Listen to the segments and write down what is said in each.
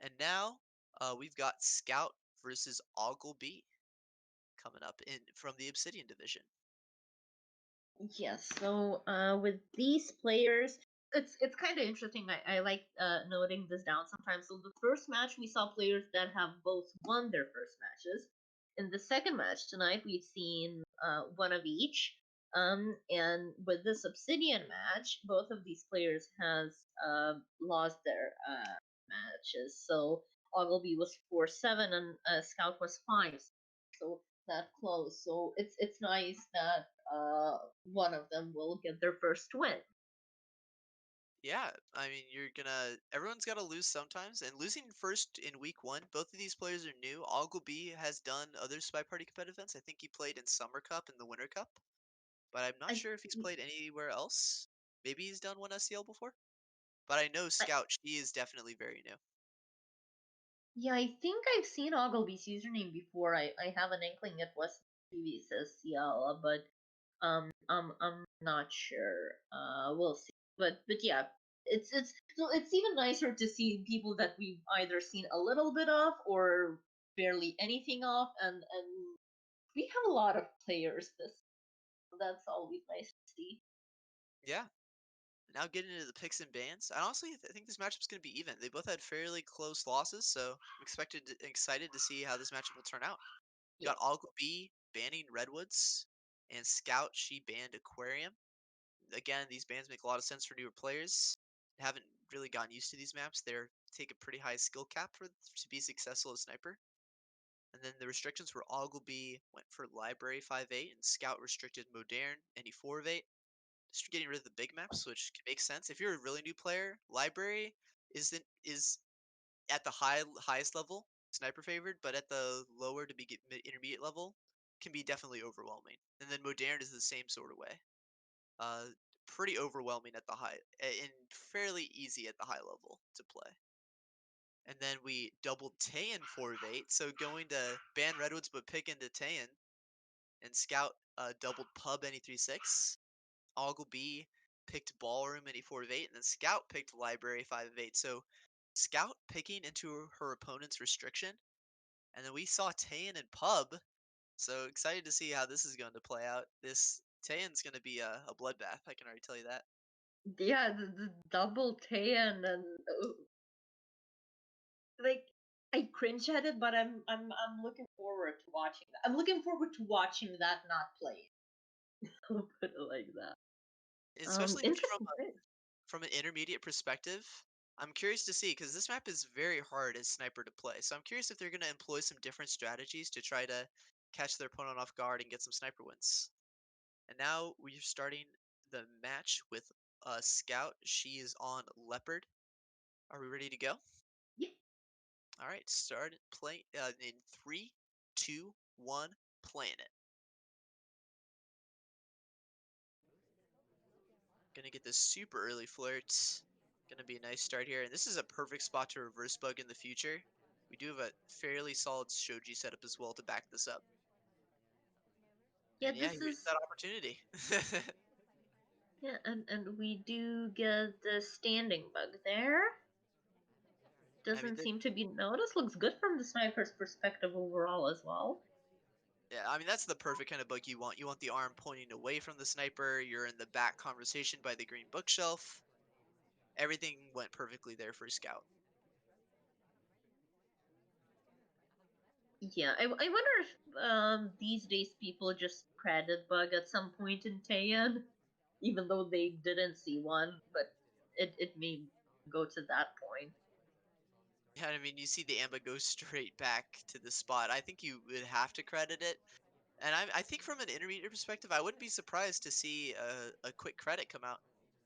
And now we've got Scout versus Augleb240 coming up in from the Obsidian division. Yes. So with these players, it's kind of interesting. I like noting this down sometimes. So the first match we saw players that have both won their first matches. In the second match tonight, we've seen one of each. And with this Obsidian match, both of these players has lost their matches. So Ogilvy was 4-7 and Scout was 5. So that close. So it's nice that one of them will get their first win. Yeah, I mean, everyone's got to lose sometimes, and losing first in week one, both of these players are new. Augleb240 has done other SpyParty competitive events. I think he played in Summer Cup and the Winter Cup, but I'm not I, sure if he's played anywhere else. Maybe he's done one SCL before, but I know I Scout, she is definitely very new. yeah, I think I've seen Ogilvy's username before. I have an inkling it was previous SCL, but I'm not sure. We'll see. But yeah, it's even nicer to see people that we've either seen a little bit of or barely anything of, and we have a lot of players this. So that's always nice to see. Yeah. Now getting into the picks and bans, I honestly think this matchup's going to be even. They both had fairly close losses, so I'm excited to see how this matchup will turn out. You Yeah. got Augleb240 banning Redwoods, and Scout, she banned Aquarium. Again, these bans make a lot of sense for newer players. Haven't really gotten used to these maps. They're take a pretty high skill cap to be successful as sniper. And then the restrictions were Augleb240 went for Library 5-8, and Scout restricted Modern any 4-8. Just getting rid of the big maps, which can make sense. If you're a really new player, Library is at the highest level, sniper favored, but at the lower to be intermediate level, can be definitely overwhelming. And then Modern is the same sort of way. Uh, Pretty overwhelming at the high, and fairly easy at the high level to play. And then we doubled Tayan 4-8, so going to ban Redwoods but pick into Tayan, and Scout doubled Pub any 3-6. Augleb240 picked Ballroom any 4-8, and then Scout picked Library 5-8. So Scout picking into her opponent's restriction, and then we saw Tayan and Pub. So excited to see how this is going to play out. This Tayan's going to be a bloodbath. I can already tell you that. Yeah, the double tan and like I cringe at it, but I'm looking forward to watching that. I'm looking forward to watching that not play. I'll put it like that. Especially just Interesting thing. from an intermediate perspective. I'm curious to see because this map is very hard as sniper to play. So I'm curious if they're going to employ some different strategies to try to catch their opponent off guard and get some sniper wins. And now we're starting the match with Scout. She is on Leopard. Are we ready to go? Yeah, All right, start play in three, two, one, playing it. Gonna get this super early flirt. Gonna be a nice start here, and this is a perfect spot to reverse bug in the future. We do have a fairly solid shoji setup as well to back this up. yeah. And yeah, This here's is that opportunity. yeah, and we do get the standing bug there. I mean, Doesn't seem to be noticed. Looks good from the sniper's perspective overall as well. yeah, I mean that's the perfect kind of bug you want. You want the arm pointing away from the sniper. You're in the back conversation by the green bookshelf. Everything went perfectly there for Scout. Yeah, I wonder if these days people just credit bug at some point in Taeyeon, even though they didn't see one, but it may go to that point. Yeah, I mean you see the Amba go straight back to the spot. I think you would have to credit it. And I think from an intermediate perspective, I wouldn't be surprised to see a quick credit come out.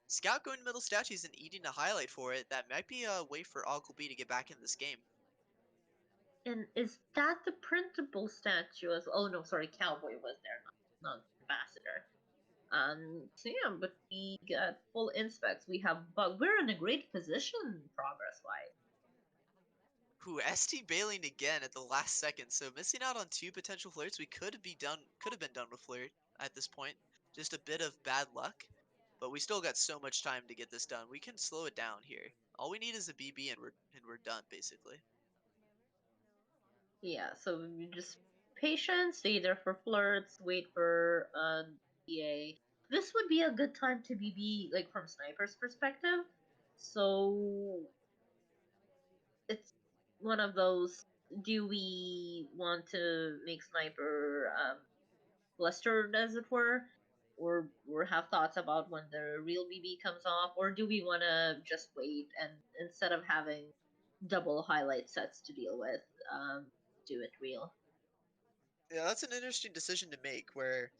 Scout going middle statues and eating a highlight for it. That might be a way for Augleb240 to get back in this game. And is that the printable statue as oh no, sorry, Cowboy was there, not Ambassador. So yeah, but we got full inspects. We have bug. We're in a great position progress wise. Who ST bailing again at the last second, so missing out on two potential flirts. We could have been done with flirt at this point. Just a bit of bad luck, but we still got so much time to get this done. We can slow it down here. All we need is a BB and we're done basically. Yeah, so you just patient, stay there for flirts, wait for DA. This would be a good time to BB, like from sniper's perspective. So it's one of those. Do we want to make sniper flustered, as it were, or have thoughts about when the real BB comes off, or do we want to just wait and instead of having double highlight sets to deal with, do it real? Yeah, that's an interesting decision to make where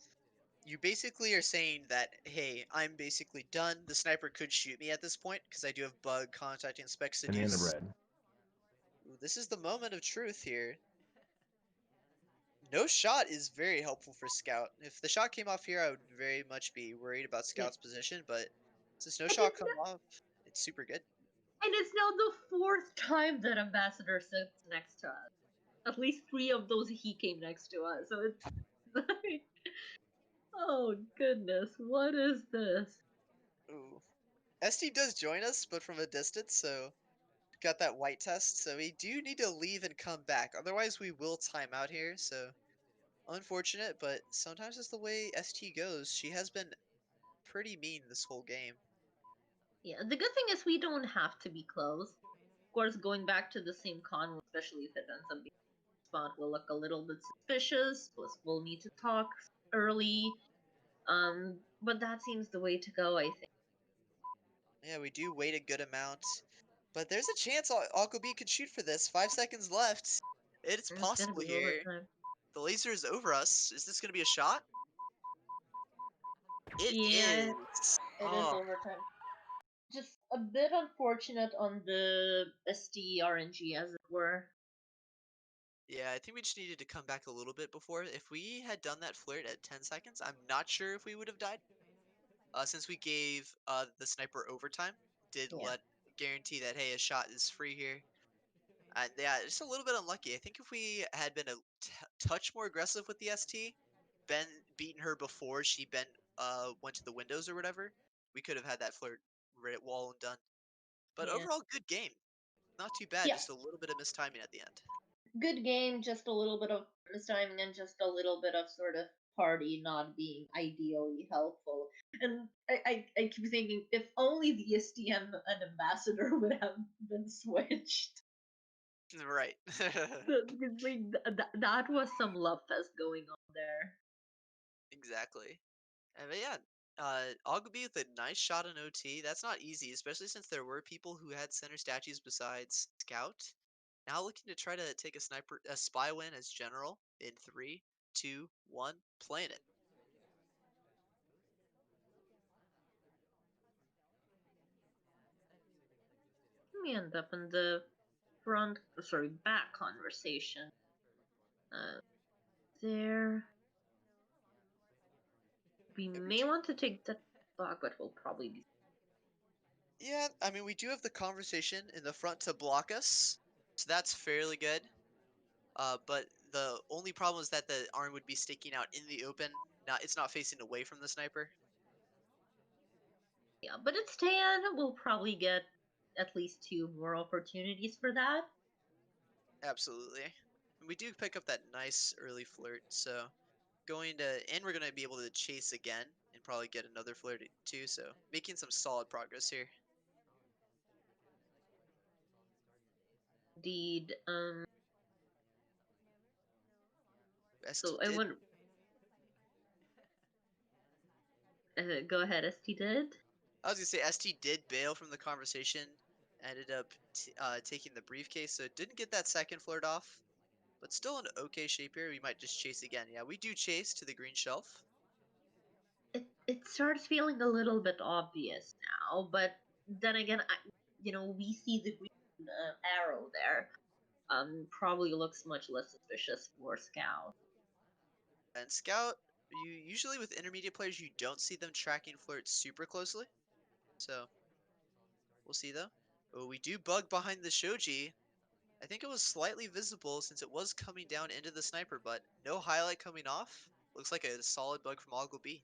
you basically are saying that, hey, I'm basically done. The sniper could shoot me at this point because I do have bug, contact, and spec Banana seduce. bread. Ooh, this is the moment of truth here. No shot is very helpful for Scout. If the shot came off here, I would very much be worried about Yeah. Scout's position, but since no And shot come off, it's super good. it's now the fourth time that Ambassador sits next to us. At least three of those he came next to us. So it's like, oh goodness, what is this? Ooh. ST does join us, but from a distance, so got that white test, so we do need to leave and come back. Otherwise, we will time out here, so unfortunate, but sometimes it's the way ST goes. She has been pretty mean this whole game. Yeah, the good thing is we don't have to be close. Of course, going back to the same con, especially if it ends up being a spot, will look a little bit suspicious. Plus, we'll need to talk early. But that seems the way to go, I think. Yeah, we do wait a good amount, but there's a chance Augleb240 could shoot for this. 5 seconds left. It's It's gonna possible be here. overtime. The laser is over us. Is this going to be a shot? It Yeah, is. it is Oh, overtime. Just a bit unfortunate on the SD RNG, as it were. yeah, I think we just needed to come back a little bit before. If we had done that flirt at 10 seconds, I'm not sure if we would have died. Since we gave the sniper overtime, did Yeah. let guarantee that, hey, a shot is free here. Yeah, it's a little bit unlucky. I think if we had been a touch more aggressive with the ST, been beaten her before she went to the windows or whatever, we could have had that flirt right at wall and done. But Yeah. overall, good game. Not too bad. Yeah. Just a little bit of mistiming at the end. Good game, just a little bit of mistiming and just a little bit of sort of party not being ideally helpful. And I keep thinking if only the STM and ambassador would have been switched. Right. That was some love fest going on there. Exactly. But yeah, Augleb240 with a nice shot in OT. That's not easy, especially since there were people who had center statues besides Scout. Now looking to try to take a spy win as general in 3, 2, 1, playing it. We end up in the back conversation. Uh, there. We Yeah, we may do. want to take that back, but we'll probably be. Yeah, I mean we do have the conversation in the front to block us, so that's fairly good. But the only problem is that the arm would be sticking out in the open. It's not facing away from the sniper. Yeah, but it's 10. We'll probably get at least two more opportunities for that. Absolutely. And we do pick up that nice early flirt, so and we're gonna be able to chase again and probably get another flirt too, so making some solid progress here. Indeed. So ST I did. would go ahead, ST did. I was gonna say ST did bail from the conversation, ended up taking the briefcase, so didn't get that second flirt off, but still in okay shape here. We might just chase again. Yeah, we do chase to the green shelf. It starts feeling a little bit obvious now, but then again, we see the green arrow there. Probably looks much less suspicious for Scout. And Scout, you usually with intermediate players, you don't see them tracking flirts super closely, so we'll see though. Oh, we do bug behind the Shoji. I think it was slightly visible since it was coming down into the sniper, but no highlight coming off. Looks like a solid bug from Augleb240.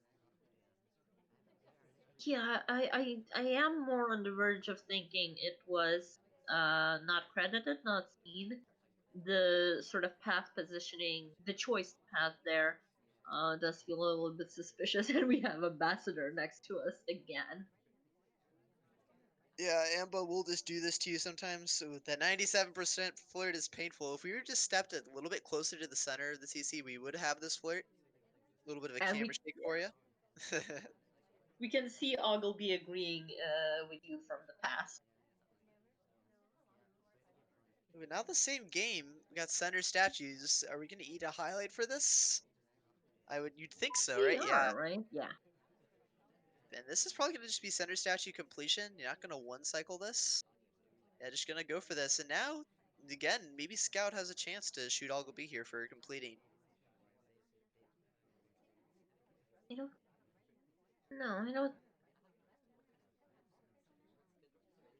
Yeah, I am more on the verge of thinking it was not credited, not seen. The sort of path positioning, the choice path there, does feel a little bit suspicious, and we have Ambassador next to us again. Yeah, Ambo will just do this to you sometimes. So that 97% flirt is painful. If we were just stepped a little bit closer to the center of the CC, we would have this flirt. A little bit of a And camera we, shake for yeah, you. we can see Augleb agreeing with you from the past. But now the same game. We got center statues. Are we gonna eat a highlight for this? You'd think so, We right? Yeah. are, right? Yeah. And this is probably gonna just be center statue completion. You're not gonna one cycle this. Yeah, just gonna go for this. And now, again, maybe Scout has a chance to shoot Augleb here for completing. I don't. No, I don't.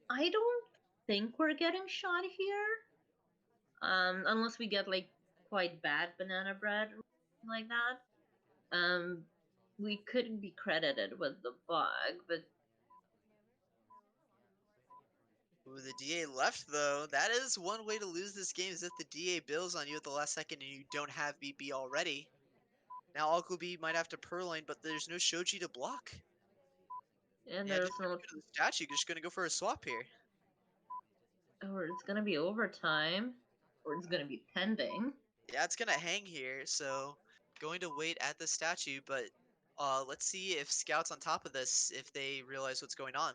I don't think we're getting shot here. Unless we get like quite bad banana bread or something like that. Um, we could be credited with the bug, but Ooh, the DA left though. That is one way to lose this game is if the DA bills on you at the last second and you don't have BP already. Now Alkubi might have to purloin, but there's no Shoji to block. and Yeah, just there's gonna no, go to the statue, just gonna go for a swap here. or it's gonna be overtime, or it's gonna be pending. Yeah, it's gonna hang here, so going to wait at the statue, but let's see if Scout's on top of this, if they realize what's going on.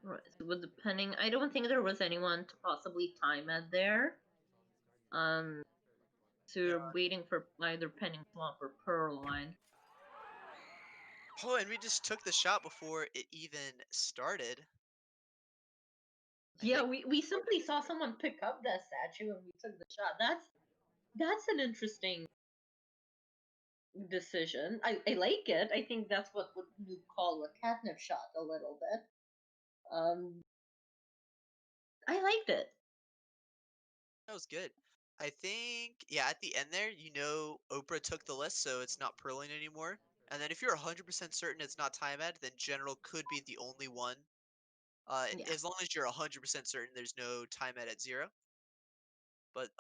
Right, so with the pending, I don't think there was anyone to possibly time it there. Um, so Yeah. we're waiting for either pending swamp or purloin. Oh, and we just took the shot before it even started. I Yeah, think. we simply saw someone pick up that statue and we took the shot. That's an interesting decision. I like it. I think that's what you call a catnip shot a little bit. Um, I liked it. That was good. I think, yeah, at the end there, Oprah took the list, so it's not purling anymore. And then if you're 100% certain it's not time ed, then general could be the only one. Yeah. As long as you're 100% certain there's no time ed at zero. But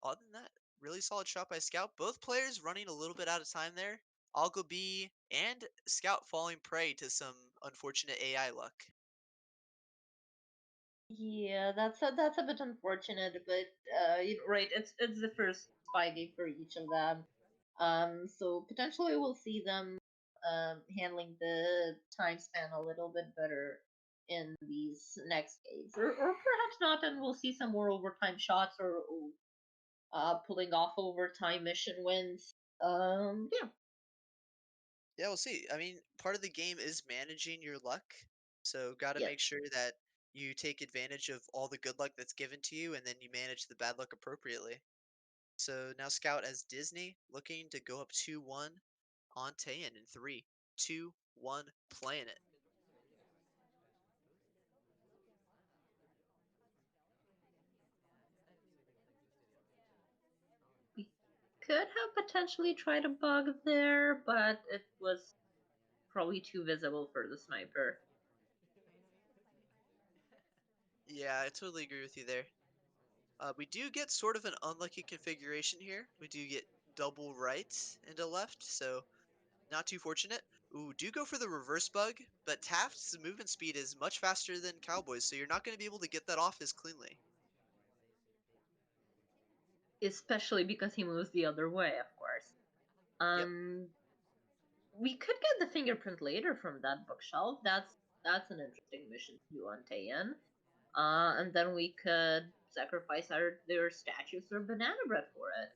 other than that, really solid shot by Scout. Both players running a little bit out of time there. Algo B and Scout falling prey to some unfortunate AI luck. Yeah, that's a bit unfortunate, but right, it's the first spy game for each of them. So potentially we'll see them handling the time span a little bit better in these next games, or perhaps not, and we'll see some more overtime shots or pulling off overtime mission wins. Yeah, Yeah, we'll see. I mean, part of the game is managing your luck. So, got to yeah. make sure that you take advantage of all the good luck that's given to you and then you manage the bad luck appropriately. So, now Scout as Disney looking to go up 2-1 on Taeyin in 3, 2, 1, playing it. We could have potentially tried a bug there, but it was probably too visible for the sniper. Yeah, I totally agree with you there. We do get sort of an unlucky configuration here. We do get double right into left, so not too fortunate. Ooh, do go for the reverse bug, but Taft's movement speed is much faster than Cowboy's, so you're not going to be able to get that off as cleanly. Especially because he moves the other way, of course. Yep. Um, we could get the fingerprint later from that bookshelf. That's an interesting mission to do on Taeyan. And then we could sacrifice our their statues or banana bread for it.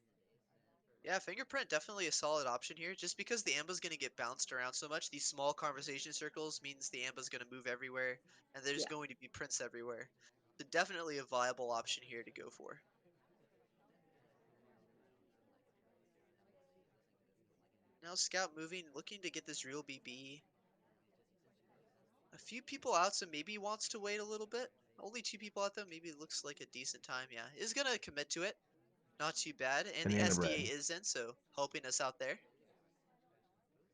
Yeah, fingerprint definitely a solid option here. Just because the amba's going to get bounced around so much, these small conversation circles means the amba's going to move everywhere, and there's Yeah. going to be prints everywhere. So definitely a viable option here to go for. Now Scout moving, looking to get this real BB. A few people out, so maybe he wants to wait a little bit. Only two people out though, maybe it looks like a decent time. Yeah, is gonna commit to it. Not too bad. And the Banana SDA bread. is in, so helping us out there.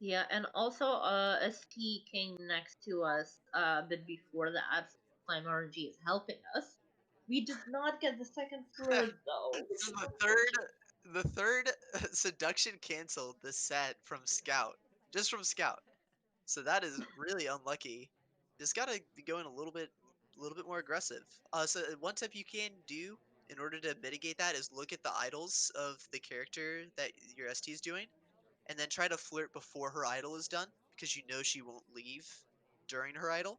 Yeah, and also a ski came next to us a bit before the absolute slime RNG is helping us. We did not get the second flirt though, which So is the unfortunate. third seduction canceled the set from Scout, just from Scout. So that is really unlucky. Just gotta be going a little bit more aggressive. So one tip you can do in order to mitigate that is look at the idols of the character that your ST is doing, and then try to flirt before her idol is done because you know she won't leave during her idol.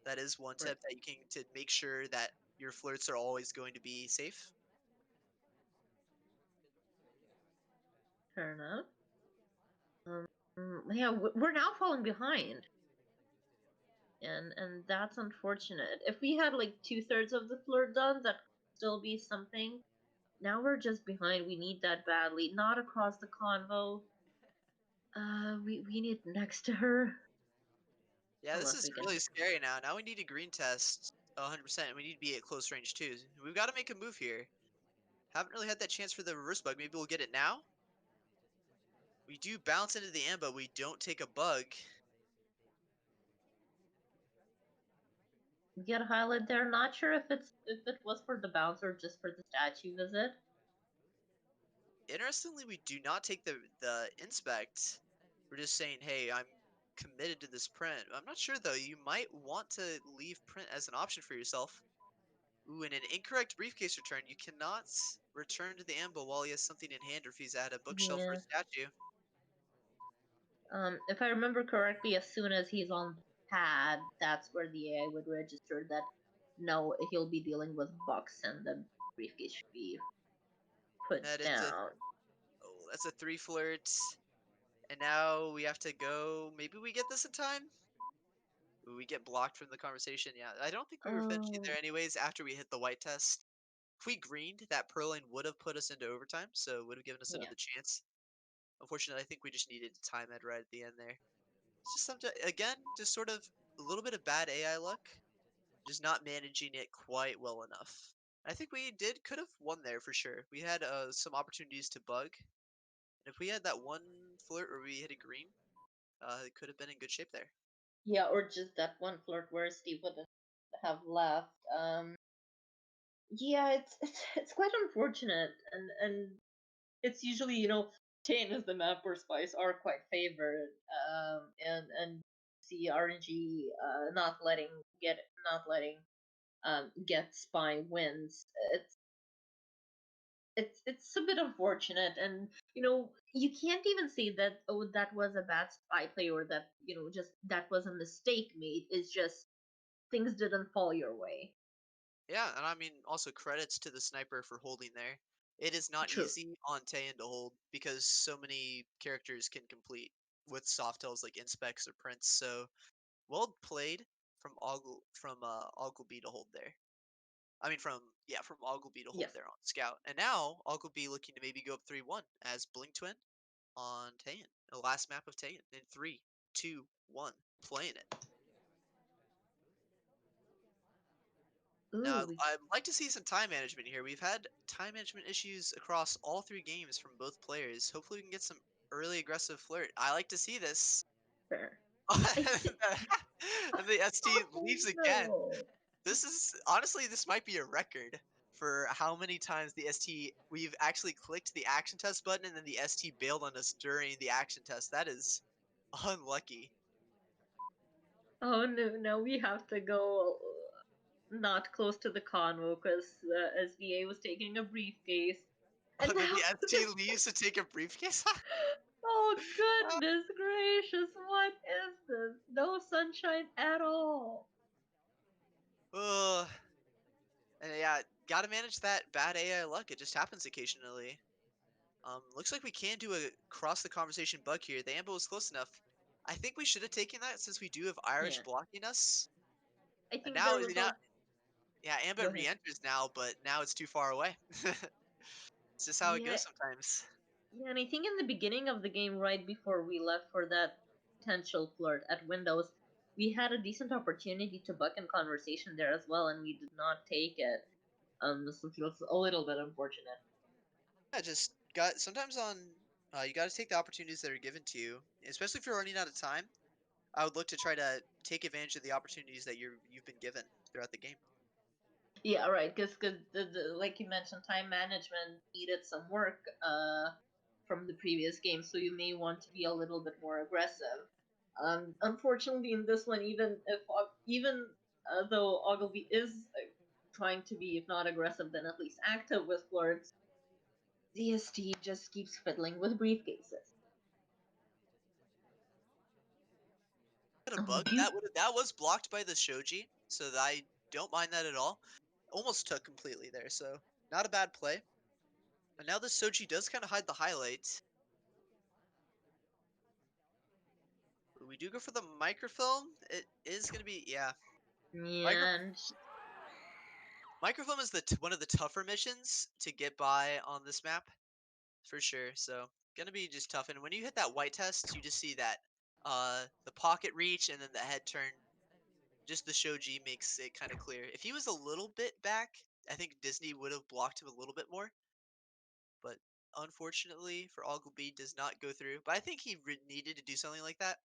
That is one Right, tip that you can to make sure that your flirts are always going to be safe. fair enough. Yeah, we're now falling behind, and that's unfortunate. If we had like 2/3 of the flirt done, that could still be something. Now we're just behind. We need that badly. Not across the convo. We need next to her. Yeah, this Unless is we can. really scary now. Now we need to green test 100%. We need to be at close range too. We've got to make a move here. Haven't really had that chance for the reverse bug. Maybe we'll get it now. We do bounce into the end, but we don't take a bug. Get a highlight there. Not sure if it was for the bounce or just for the statue visit. Interestingly, we do not take the inspect. We're just saying, hey, I'm committed to this print. I'm not sure though. You might want to leave print as an option for yourself. Ooh, and an incorrect briefcase return. You cannot return to the ambo while he has something in hand or if he's at a bookshelf or a Yeah. statue. If I remember correctly, as soon as he's on pad, that's where the AI would register that no, he'll be dealing with bucks and the briefcase should be put That is a down. oh, that's a three flirt. And now we have to go. Maybe we get this in time. Ooh, we get blocked from the conversation. Yeah, I don't think we were finishing Oh, there anyways after we hit the white test. If we greened, that pearl lane would have put us into overtime, so it would have given us yeah. another chance. Unfortunately, I think we just needed to time it right at the end there. It's just something, again, just sort of a little bit of bad AI luck, just not managing it quite well enough. I think we could have won there for sure. We had some opportunities to bug, and if we had that one flirt where we hit a green, it could have been in good shape there. Yeah, or just that one flirt where Steve wouldn't have left. Yeah, it's quite unfortunate, and it's usually Tane is the map where spies are quite favored, and see RNG not letting get spy wins. It's a bit unfortunate, and you can't even say that that was a bad spy play or that just that was a mistake made. It's just things didn't fall your way. Yeah, and I mean, also credits to the sniper for holding there. It is not True. easy on Taeyin to hold because so many characters can complete with soft tells like inspects or prints. So well played from Augleb to hold there. I mean from Augleb to hold Yes. there on Scout. And now Augleb looking to maybe go up 3-1 as Blink Twin on Taeyin. The last map of Taeyin in 3, 2, 1, playing it. Now, Ooh. I'd like to see some time management here. We've had time management issues across all three games from both players. Hopefully, we can get some early aggressive flirt. I like to see this. Fair. I think. And the ST Oh leaves again. no. This is honestly, this might be a record for how many times the ST we've actually clicked the action test button and then the ST bailed on us during the action test. That is unlucky. Oh no, no, we have to go not close to the convo because SVA was taking a briefcase. And And then now, the ST leaves to take a briefcase. oh goodness gracious, what is this? No sunshine at all. Ugh. And yeah, gotta manage that bad AI luck. It just happens occasionally. Looks like we can do a cross the conversation bug here. The ambo was close enough. I think we should have taken that since we do have Irish Yeah, blocking us. I And think there was now, a. yeah, Go Ambo ahead. re-enters now, but now it's too far away. It's just how it Yeah, goes sometimes. yeah, and I think in the beginning of the game, right before we left for that potential flirt at Windows, we had a decent opportunity to buck in conversation there as well, and we did not take it. This feels a little bit unfortunate. Yeah, just got sometimes on You got to take the opportunities that are given to you, especially if you're running out of time. I would look to try to take advantage of the opportunities that you've been given throughout the game. Yeah, right. Because like you mentioned, time management needed some work from the previous game, so you may want to be a little bit more aggressive. Unfortunately, in this one, even though Ogilvy is trying to be, if not aggressive, then at least active with flirts, DST just keeps fiddling with briefcases. A bug Do you, that was blocked by the shoji, so I don't mind that at all. Almost took completely there, so not a bad play. And now the Soji does kind of hide the highlight. We do go for the microfilm. It is going to be, yeah. Micro and Microfilm is one of the tougher missions to get by on this map, for sure. So, gonna be just tough. And when you hit that white test, you just see that the pocket reach and then the head turn. Just the shoji makes it kind of clear. If he was a little bit back, I think Disney would have blocked him a little bit more. But unfortunately for Augleb does not go through. But I think he needed to do something like that.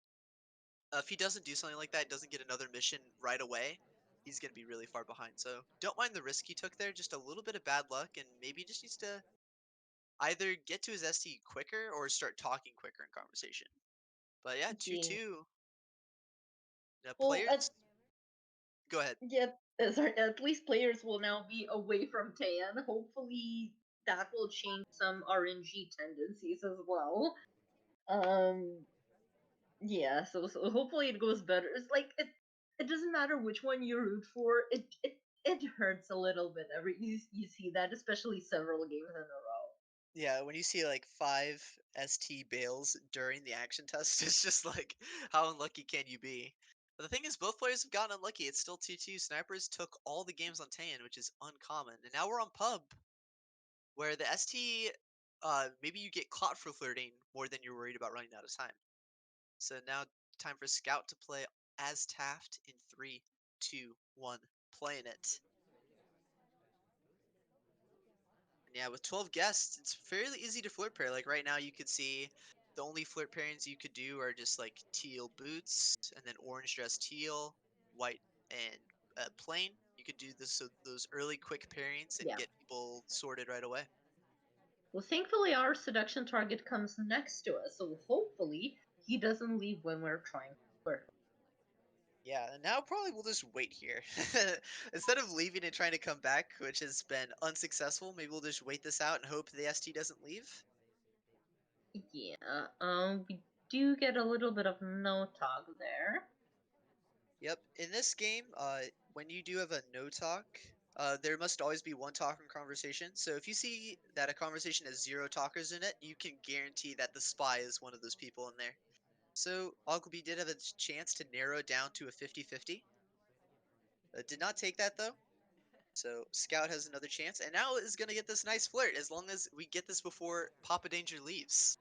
If he doesn't do something like that, doesn't get another mission right away, he's going to be really far behind. So don't mind the risk he took there. Just a little bit of bad luck, and maybe he just needs to either get to his ST quicker or start talking quicker in conversation. But yeah, yeah, 2-2. well, Players, go ahead. yeah, sorry, at least players will now be away from Tan. Hopefully, that will change some RNG tendencies as well. Um, yeah, so hopefully it goes better. It's like it doesn't matter which one you root for. It hurts a little bit every you see that, especially several games in a row. Yeah, when you see like 5 ST bails during the action test, it's just like, how unlucky can you be? But the thing is, both players have gotten unlucky. It's still 2-2. Snipers took all the games on Tan, which is uncommon. And now we're on Pub, where the ST, maybe you get caught for flirting more than you're worried about running out of time. So now time for Scout to play as Taft in 3, 2, 1, playing it. And yeah, with 12 guests, it's fairly easy to flirt pair. Like right now, you could see the only flirt pairings you could do are just like teal boots and then orange dress teal, white and plain. You could do this so those early quick pairings and Yeah. get people sorted right away. Well, thankfully our seduction target comes next to us, so hopefully he doesn't leave when we're trying to flirt. Yeah, and now probably we'll just wait here. Instead of leaving and trying to come back, which has been unsuccessful, maybe we'll just wait this out and hope the ST doesn't leave. Yeah. We do get a little bit of no talk there. Yep. In this game, when you do have a no talk, there must always be one talker in conversation. So if you see that a conversation has 0 talkers in it, you can guarantee that the spy is one of those people in there. So Augleb did have a chance to narrow it down to a 50-50. Did not take that though. So Scout has another chance, and now is going to get this nice flirt as long as we get this before Papa Danger leaves.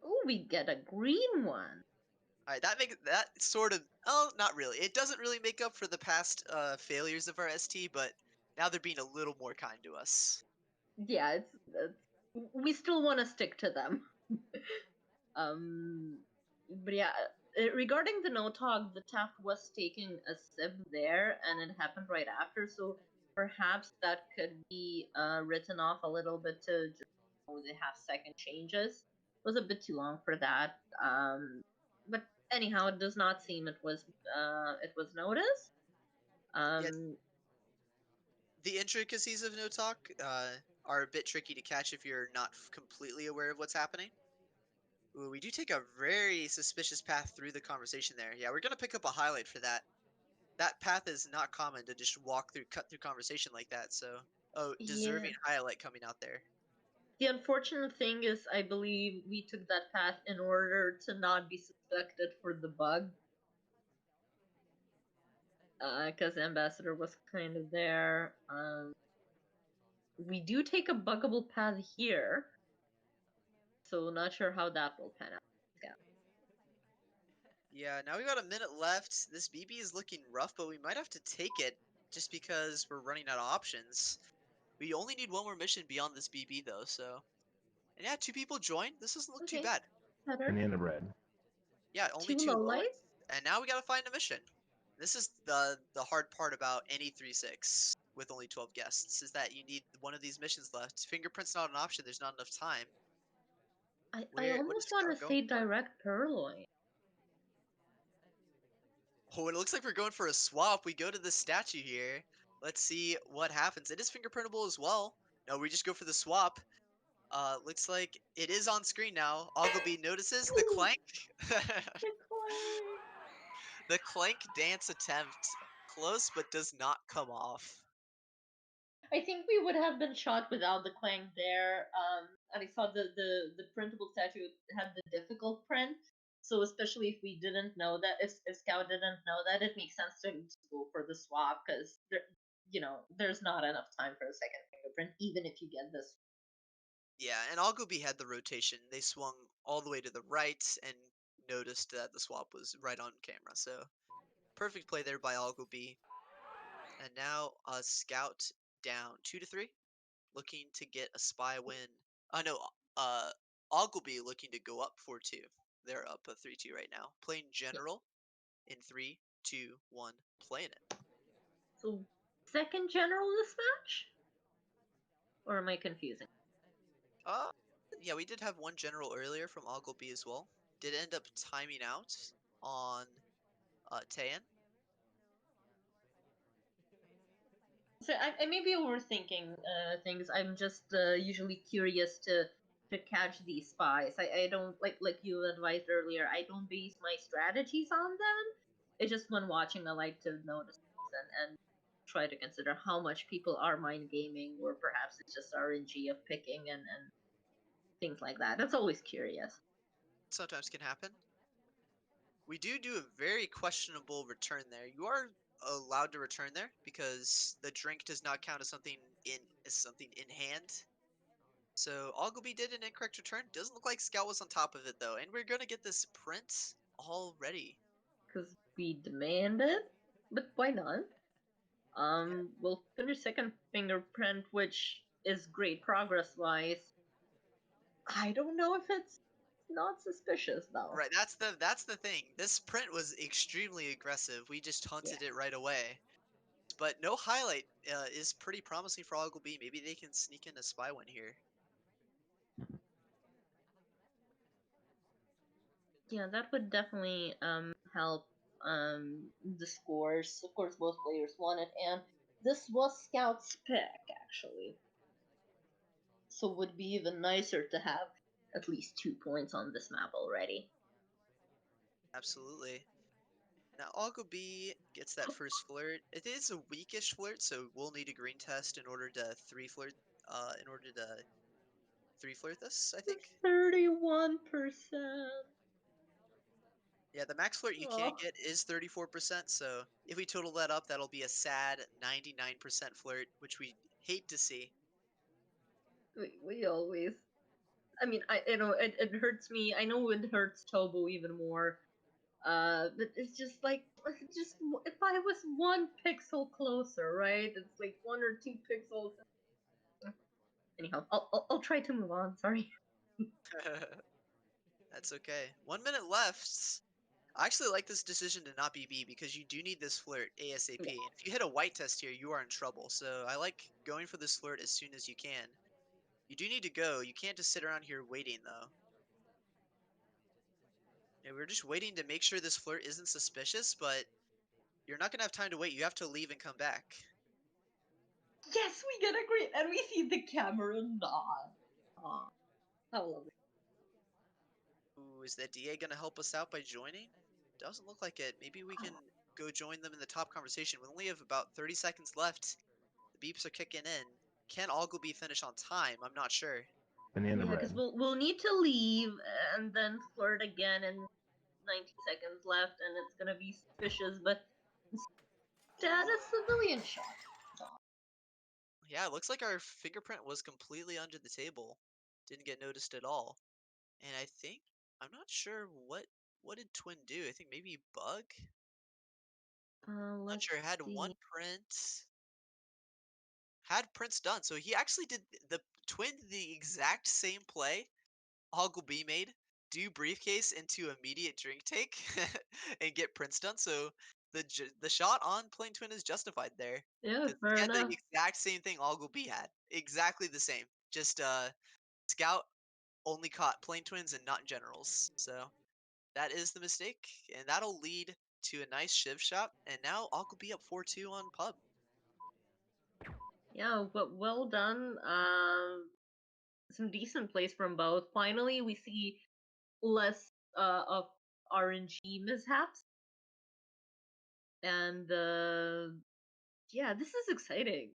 Oh, we get a green one. All right, that makes that sort of, oh, not really. It doesn't really make up for the past failures of our ST, but now they're being a little more kind to us. Yeah, it's we still want to stick to them. um, but yeah, regarding the no talk, the Taft was taking a sip there, and it happened right after. So perhaps that could be written off a little bit to just they have second changes. It was a bit too long for that. But anyhow, it does not seem it was noticed. Yeah, Um, the intricacies of no talk are a bit tricky to catch if you're not completely aware of what's happening. Ooh, we do take a very suspicious path through the conversation there. Yeah, we're gonna pick up a highlight for that. That path is not common to just cut through conversation like that. So, oh, yeah. deserving highlight coming out there. The unfortunate thing is, I believe we took that path in order to not be suspected for the bug, because Ambassador was kind of there. We do take a buggable path here, so not sure how that will pan out. Yeah. Yeah, now we got a minute left. This BB is looking rough, but we might have to take it just because we're running out of options. We only need one more mission beyond this BB though, so And yeah, 2 people joined. This doesn't look too Okay, bad. better. Banana bread. Yeah, only Two 2 low low life. ones. And now we gotta find a mission. This is the hard part about any 3-6 with only 12 guests, is that you need one of these missions left. Fingerprint's not an option, there's not enough time. I What is almost want to Scout going say for? direct purloin. Oh, it looks like we're going for a swap. We go to the statue here. Let's see what happens. It is fingerprintable as well. No, we just go for the swap. Looks like it is on screen now. Augleb notices the Ooh, clank. the clang. The clank dance attempt. Close, but does not come off. I think we would have been shot without the clang there. And I saw the printable statue had the difficult print. So especially if we didn't know that, if Scout didn't know that, it makes sense to just go for the swap because there's not enough time for a second fingerprint, even if you get this. Yeah, and Augleb had the rotation. They swung all the way to the right and noticed that the swap was right on camera. So perfect play there by Augleb. And now Scout down 2-3. Looking to get a spy win. No, uh, Augleb looking to go up 4-2. They're up a 3-2 right now. Playing Yeah. general in 3, 2, 1, playing it. So second general this match, or am I confusing? Uh, yeah, we did have one general earlier from Augleb as well. Did end up timing out on Tayan. So I may be overthinking things. I'm just usually curious to catch these spies. I don't like you advised earlier. I don't base my strategies on them. It's just when watching, I like to notice and try to consider how much people are mind gaming, or perhaps it's just RNG of picking and things like that. That's always curious. Sometimes can happen. We do a very questionable return there. You are allowed to return there because the drink does not count as something in hand. So Augleb did an incorrect return. Doesn't look like Scout was on top of it though, and we're gonna get this print already. Because we demanded, but why not? Yeah, We'll finish second fingerprint, which is great progress wise. I don't know if it's not suspicious though. right. That's the thing. This print was extremely aggressive. We just Yeah. hunted it right away. But no highlight is pretty promising for Augleb. Maybe they can sneak in a spy win here. Yeah, that would definitely help the scores. Of course both players won it, and this was Scout's pick actually. So it would be even nicer to have at least 2 points on this map already. Absolutely. Now Augleb gets that first flirt. It is a weakish flirt, so we'll need a green test in order to three flirt this, I think. 31%. Yeah, the max flirt you can Oh, get is 34%, so if we total that up, that'll be a sad 99% flirt, which we hate to see. we always. I mean, it hurts me. I know it hurts Tobo even more. But it's just like just if I was 1 pixel closer, right? It's like 1 or 2 pixels. Anyhow, I'll try to move on. Sorry. That's okay. 1 minute left. I actually like this decision to not be B because you do need this flirt ASAP. Yeah. And if you hit a white test here, you are in trouble. So I like going for this flirt as soon as you can. You do need to go. You can't just sit around here waiting though. Yeah, we're just waiting to make sure this flirt isn't suspicious, but you're not gonna have time to wait. You have to leave and come back. Yes, we get a great, and we see the camera nod. Aw, how lovely. Ooh, is that DA gonna help us out by joining? Doesn't look like it. Maybe we can go join them in the top conversation. We only have about 30 seconds left. The beeps are kicking in. Can Augleb finish on time? I'm not sure. Banana Yeah, because bread. we'll need to leave and then flirt again in 90 seconds left, and it's gonna be suspicious. But instead, a civilian shot. Yeah, it looks like our fingerprint was completely under the table. Didn't get noticed at all. And I think I'm not sure what did Twin do? I think maybe bug? Not Let's sure. Had one see. print. Had prints done. So he actually did the Twin the exact same play Augleb240 made, do briefcase into immediate drink take, and get Prince done. So the shot on Plane Twin is justified there Yeah, because he fair had the enough. exact same thing Augleb240 had, exactly the same. Just Scout only caught Plane Twins and not generals. So that is the mistake, and that'll lead to a nice shiv shot. And now Augleb240 up 4-2 on pub. Yeah, but well done. Some decent plays from both. Finally, we see less of RNG mishaps, and yeah, this is exciting.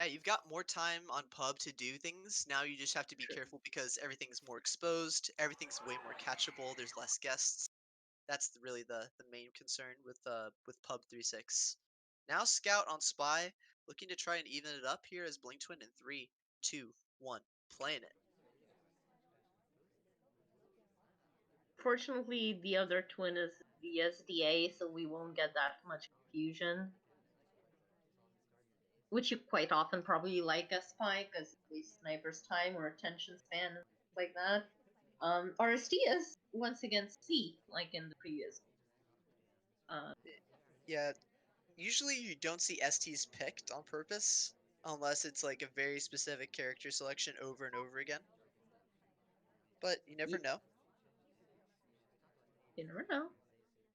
Yeah, you've got more time on pub to do things. Now you just have to be True. careful because everything's more exposed. Everything's way more catchable. There's less guests. That's really the main concern with pub 3-6. Now Scout on Spy, looking to try and even it up here as Blink Twin in 3, 2, 1, playing it. Fortunately, the other twin is the SDA, so we won't get that much confusion. Which you quite often probably like a spy because it wastes sniper's time or attention span and stuff like that. RST is once again C, like in the previous. Uh, Yeah, usually you don't see STs picked on purpose unless it's like a very specific character selection over and over again. But you never you know. never know.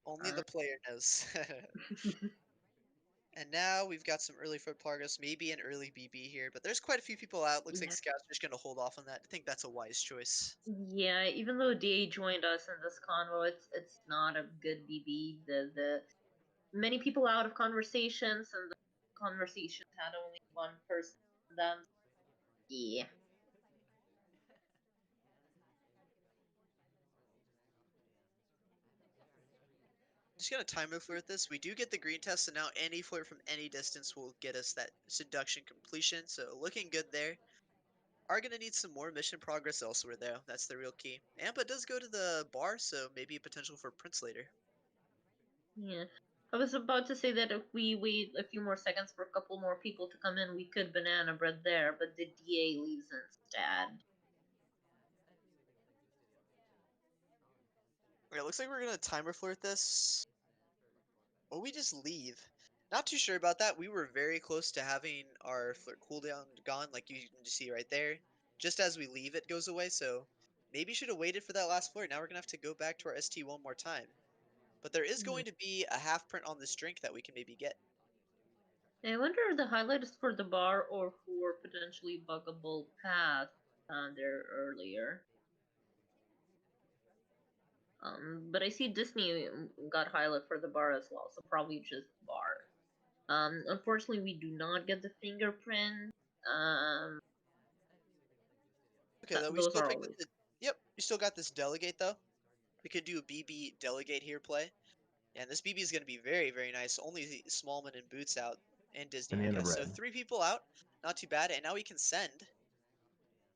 Only Uh, the player knows. And now we've got some early foot progress, maybe an early BB here, but there's quite a few people out. Looks like yeah, Scout's just going to hold off on that. I think that's a wise choice. yeah. Even though DA joined us in this convo, it's not a good BB. The many people out of conversations, and the conversations had only one person in them. Yeah. Just going to time flirt this. We do get the green test, so now any flirt from any distance will get us that seduction completion. So looking good there. Are going to need some more mission progress elsewhere, though. That's the real key. Ampa does go to the bar, so maybe a potential for Prince later. Yeah. I was about to say that if we wait a few more seconds for a couple more people to come in, we could banana bread there, but the DA leaves instead. Okay, looks like we're going to timer flirt this. Or we just leave. Not too sure about that. We were very close to having our flirt cooldown gone, like you can just see right there. Just as we leave, it goes away, so maybe should have waited for that last flirt. Now we're going to have to go back to our ST one more time. But there is Yeah. going to be a half print on this drink that we can maybe get. I wonder if the highlight is for the bar or for potentially buggable path there earlier. But I see Disney got highlight for the bar as well, so probably just bar. Unfortunately, we do not get the fingerprint. Um, Okay, though, we those still are picked up always. the... Yep, we still got this delegate, though. We could do a BB delegate here play. And this BB is going to be very, very nice. Only Smallman and Boots out, and Disney, I Banana guess. So bread. 3 people out, not too bad. And now we can send.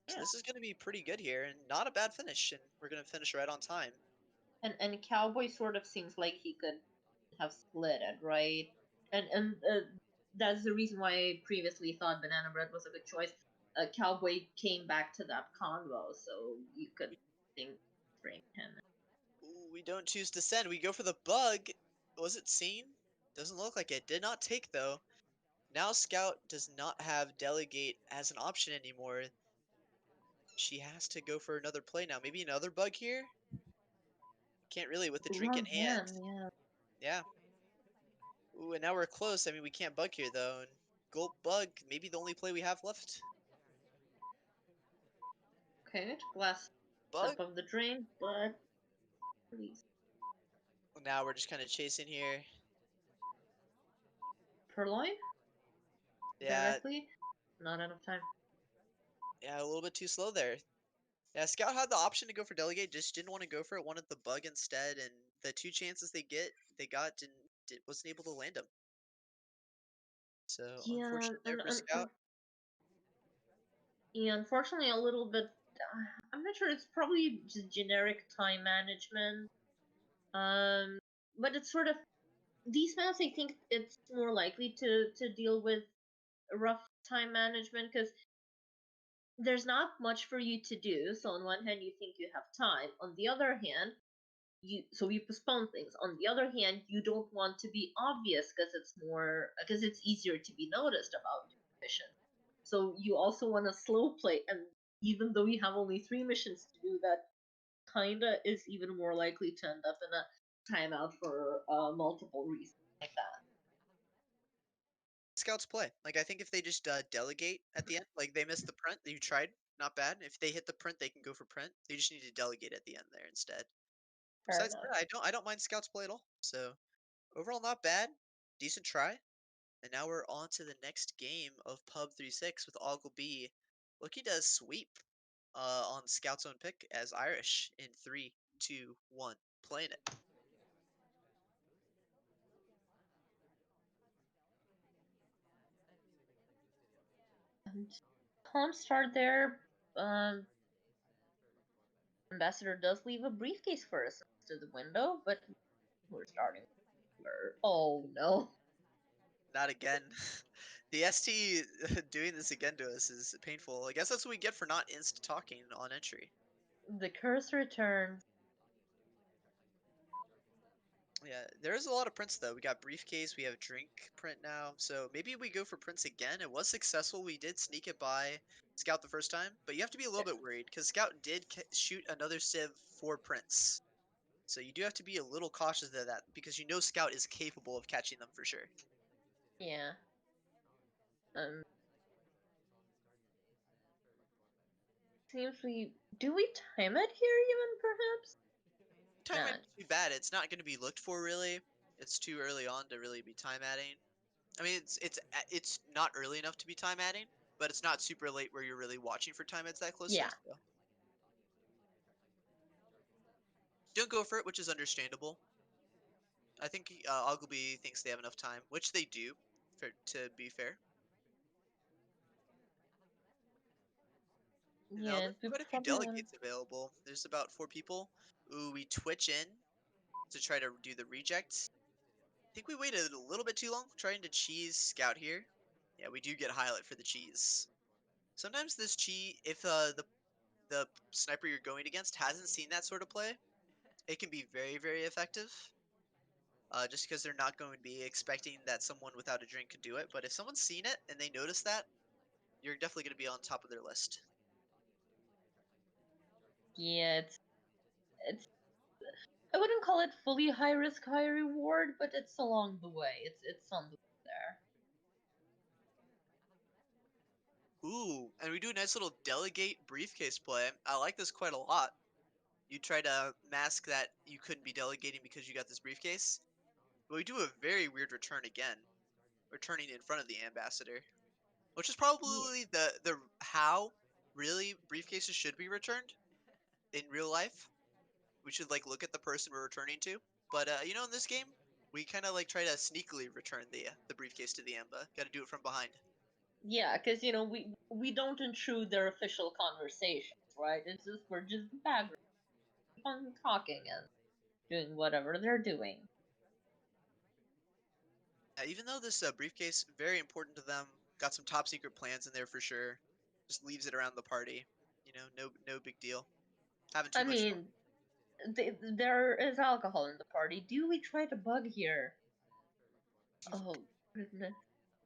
So Yeah. this is going to be pretty good here, and not a bad finish. And we're going to finish right on time. And Cowboy sort of seems like he could have split it, right? And that's the reason why I previously thought Banana Bread was a good choice. Cowboy came back to that convo, so you could think bring him. Ooh, we don't choose to send. We go for the bug. Was it seen? Doesn't look like it. Did not take, though. Now Scout does not have delegate as an option anymore. She has to go for another play now. Maybe another bug here? Can't really with the drink in Wrong hand. hand, yeah. Yeah. Ooh, and now we're close. I mean, we can't bug here, though. And Gulp Bug, maybe the only play we have left. Okay, glass Bug? top of the drink, but please. Now we're just kind of chasing here. Purloin Yeah, directly. Not enough time. yeah, a little bit too slow there. Yeah, Scout had the option to go for delegate, just didn't want to go for it. Wanted the bug instead, and the 2 chances they got wasn't able to land them. So Yeah, unfortunate there for Scout. yeah, unfortunately, a little bit. I'm not sure. It's probably just generic time management. Um, but it's sort of these maps. I think it's more likely to deal with rough time management because there's not much for you to do. So on one hand, you think you have time. On the other hand, you postpone things. On the other hand, you don't want to be obvious because it's easier to be noticed about missions. So you also want to slow play, and even though you have only 3 missions to do, that kinda is even more likely to end up in a timeout for multiple reasons like that. Scouts play. Like I think if they just delegate at the end, like they missed the print, you tried, not bad. If they hit the print, they can go for print. They just need to delegate at the end there instead. Fair Besides enough. that, I don't mind scouts play at all. So overall, not bad. Decent try. And now we're on to the next game of Pub 36 with Augleb looking to sweep on Scout's own pick as Irish in 3, 2, 1. Playing it. And calm start there. Ambassador does leave a briefcase first to the window, but we're starting. Oh no. Not again. The ST doing this again to us is painful. I guess that's what we get for not insta talking on entry. The curse returns. Yeah, there is a lot of prints though. We got briefcase, we have drink print now, so maybe we go for prints again. It was successful. We did sneak it by Scout the first time, but you have to be a little Yes. bit worried because Scout did shoot another Civ for prints. So you do have to be a little cautious of that because you know Scout is capable of catching them for sure. Yeah. Um. Seems we do we time it here even perhaps? Time might Not. be bad. It's not going to be looked for really. It's too early on to really be time adding. I mean, it's not early enough to be time adding, but it's not super late where you're really watching for time adds that closely. Yeah. So don't go for it, which is understandable. I think Augleb thinks they have enough time, which they do, to be fair. And now Yeah. there's We quite a few probably want. delegates available. There's about 4 people. Ooh, we twitch in to try to do the reject. I think we waited a little bit too long trying to cheese Scout here. Yeah, we do get highlight for the cheese. Sometimes this cheese, if the sniper you're going against hasn't seen that sort of play, it can be very, very effective. Just because they're not going to be expecting that someone without a drink could do it. But if someone's seen it and they notice that, you're definitely going to be on top of their list. Yeah. It's I wouldn't call it fully high risk, high reward, but it's along the way. It's on the way there. Ooh, and we do a nice little delegate briefcase play. I like this quite a lot. You try to mask that you couldn't be delegating because you got this briefcase. But we do a very weird return again, returning in front of the ambassador, which is Yeah. probably the how really briefcases should be returned in real life. We should like look at the person we're returning to. But you know, in this game, we kind of like try to sneakily return the briefcase to the Amba. Got to do it from behind. Yeah, because we don't intrude their official conversations, right? It's just we're just background on talking and doing whatever they're doing. Even though this briefcase very important to them, got some top secret plans in there for sure. Just leaves it around the party. You know, no big deal. Having too I much fun. mean, there is alcohol in the party. Do we try to bug here? Oh goodness.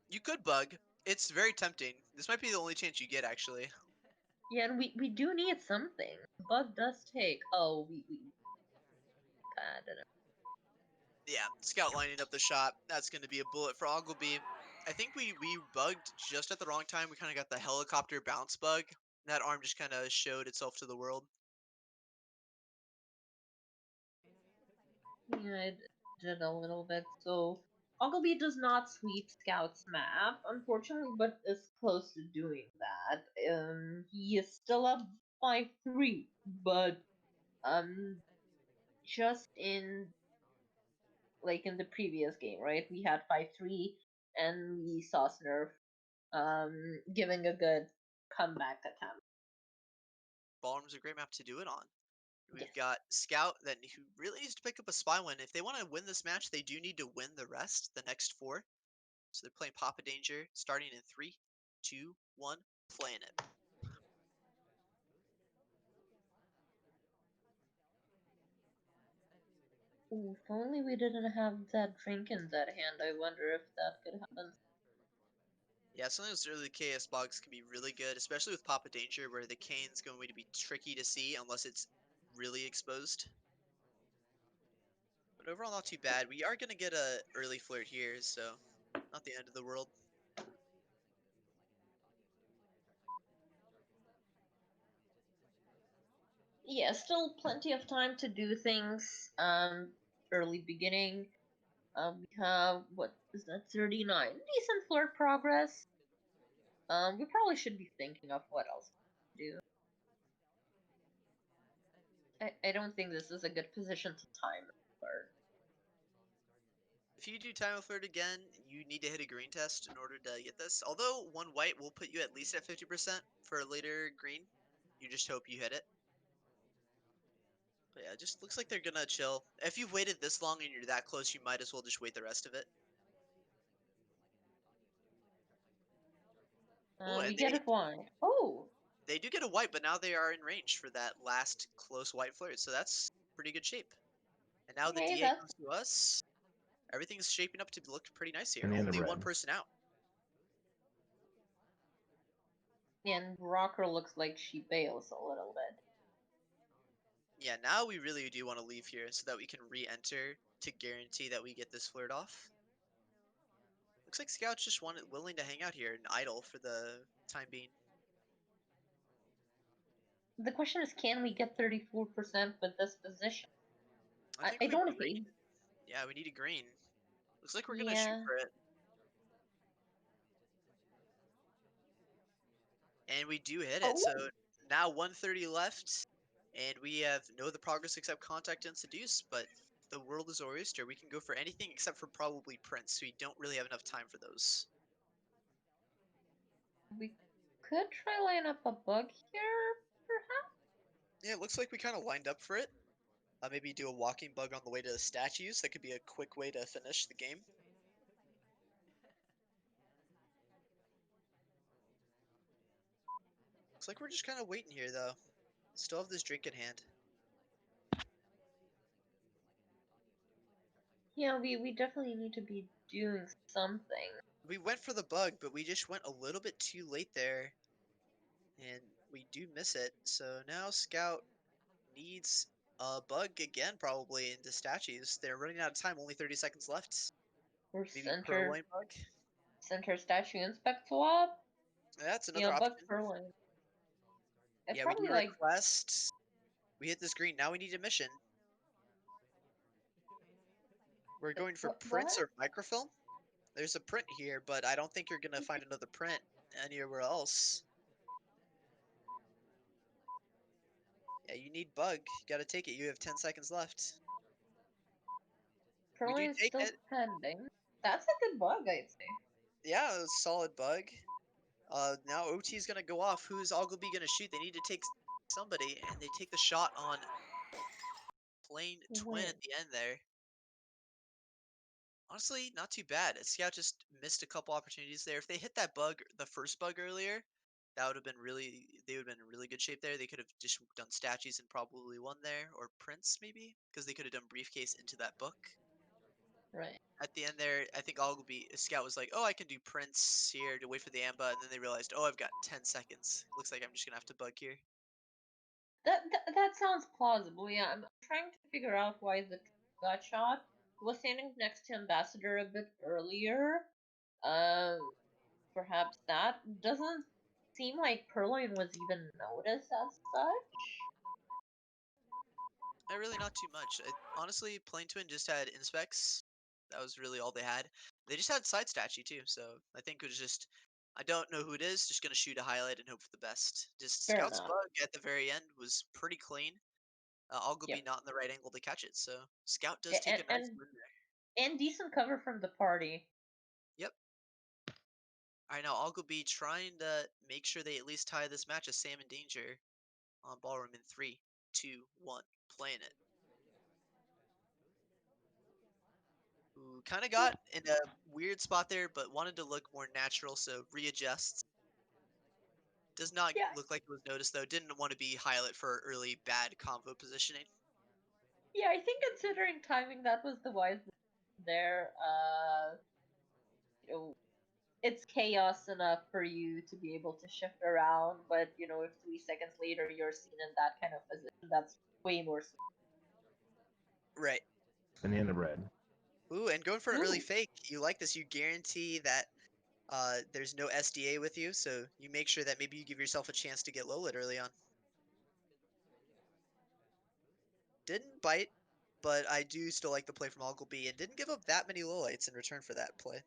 You could bug. It's very tempting. This might be the only chance you get actually. Yeah, and we do need something. Bug does take. Oh, we bad. Yeah, Scout lining up the shot. That's going to be a bullet for Augleb. I think we bugged just at the wrong time. We kind of got the helicopter bounce bug. That arm just kind of showed itself to the world. Yeah, it did a little bit. So Augleb does not sweep Scout's map, unfortunately, but is close to doing that. He is still up 5-3, but um, just in the previous game, right? We had 5-3, and we saw Snurf giving a good comeback attempt. Ballroom's a great map to do it on. We've Yes. got Scout that who really needs to pick up a spy win. If they want to win this match, they do need to win the rest, the next 4. So they're playing Papa Danger, starting in 3, 2, 1, playing it. Ooh, if only we didn't have that drink in that hand. I wonder if that could happen. Yeah, something those early KS bogs can be really good, especially with Papa Danger, where the cane's going to be tricky to see unless it's really exposed. But overall, not too bad. We are going to get a early flirt here, so not the end of the world. Yeah, still plenty of time to do things. Early beginning. We have what is that? 39. Decent flirt progress. We probably should be thinking of what else to do. I don't think this is a good position to time the flirt. If you do time of flirt again, you need to hit a green test in order to get this. Although one white will put you at least at 50% for a later green. You just hope you hit it. But yeah, it just looks like they're gonna chill. If you've waited this long and you're that close, you might as well just wait the rest of it. Oh, We and get a wine. Oh, they do get a white, but now they are in range for that last close white flirt, so that's pretty good shape. And now the hey, DA that's comes to us. Everything's shaping up to look pretty nice here. Banana Only one bread. person out. and Rocker looks like she bails a little bit. Yeah, now we really do want to leave here so that we can re-enter to guarantee that we get this flirt off. Looks like Scout's just willing to hang out here and idle for the time being. The question is, can we get 34% with this position? I I, think I we don't green. hate. Yeah, we need a green. Looks like we're gonna shoot Yeah. for it. And we do hit it. So Oh, now 130 left. And we have no other progress except contact and seduce. But the world is our oyster. We can go for anything except for probably Prince. So we don't really have enough time for those. we could try line up a bug here, perhaps. Yeah, it looks like we kind of lined up for it. Maybe do a walking bug on the way to the statues. That could be a quick way to finish the game. Looks like we're just kind of waiting here, though. Still have this drink in hand. Yeah, we definitely need to be doing something. We went for the bug, but we just went a little bit too late there. And we do miss it. So now Scout needs a bug again, probably, into statues. They're running out of time, only 30 seconds left. We're Maybe center Purloin bug? center statue inspect swap. That's another Yeah, bug option. furling. I Yeah, we probably do like request. We hit this green. Now we need a mission. We're going for what? prints or microfilm. There's a print here, but I don't think you're going to find another print anywhere else. Yeah, you need bug. You got to take it. You have 10 seconds left. We do Furling is take still it. pending. That's a good bug, I'd say. Yeah, a solid bug. Now OT is gonna go off. Who's Augleb240 gonna shoot? They need to take somebody, and they take the shot on Plain Twin When? at the end there. Honestly, not too bad. Scout just missed a couple opportunities there. If they hit that bug, the first bug earlier, that would have been really. They would have been in really good shape there. They could have just done statues and probably won there, or Prince maybe, because they could have done briefcase into that book. Right. At the end there, I think Augleb240 Scout was like, "Oh, I can do Prince here to wait for the Amba," and then they realized, "Oh, I've got 10 seconds. Looks like I'm just gonna have to bug here." That sounds plausible. Yeah, I'm trying to figure out why the got shot. Was standing next to Ambassador a bit earlier. Um, perhaps that doesn't seem like Purloin was even noticed as such. Really not too much. Honestly, Plain Twin just had inspects. That was really all they had. They just had side statue too, so I think it was just. I don't know who it is. Just gonna shoot a highlight and hope for the best. Just Fair Scout's enough. bug at the very end was pretty clean. Yep. Augleb240 not in the right angle to catch it, so Scout does A- take And a nice and win there. and decent cover from the party. Yep. All right, now Augleb240 trying to make sure they at least tie this match as Sam in danger on ballroom in 3, 2, 1, playing it. Who kind of got in a weird spot there, but wanted to look more natural, so readjusts. Does not Yeah. look like it was noticed, though. Didn't want to be highlight for early bad combo positioning. Yeah, I think considering timing, that was the wise decision there. You know, it's chaos enough for you to be able to shift around, but if 3 seconds later you're seen in that kind of position, that's way more. Right. Banana bread. Ooh, and going for an early Ooh, fake. You like this. You guarantee that there's no SDA with you, so you make sure that maybe you give yourself a chance to get low lit early on. Didn't bite, but I do still like the play from Augleb, and didn't give up that many lowlights in return for that play.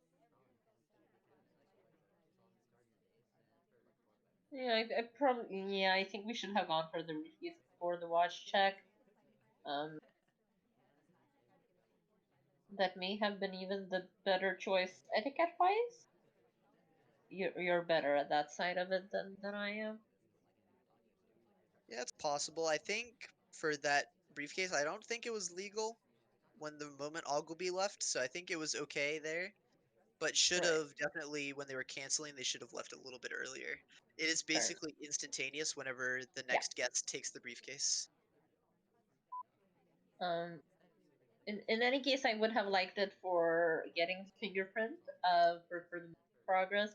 yeah, I probably, yeah, I think we should have gone for the refuse before the watch check. Um, that may have been even the better choice etiquette wise. You're better at that side of it than I am. Yeah, it's possible. I think for that briefcase, I don't think it was legal when the moment Augleb left, so I think it was okay there. But should Right, have definitely, when they were canceling, they should have left a little bit earlier. It is fair enough. basically instantaneous whenever the Yeah. next guest takes the briefcase. Um, in any case, I would have liked it for getting the fingerprint for the progress,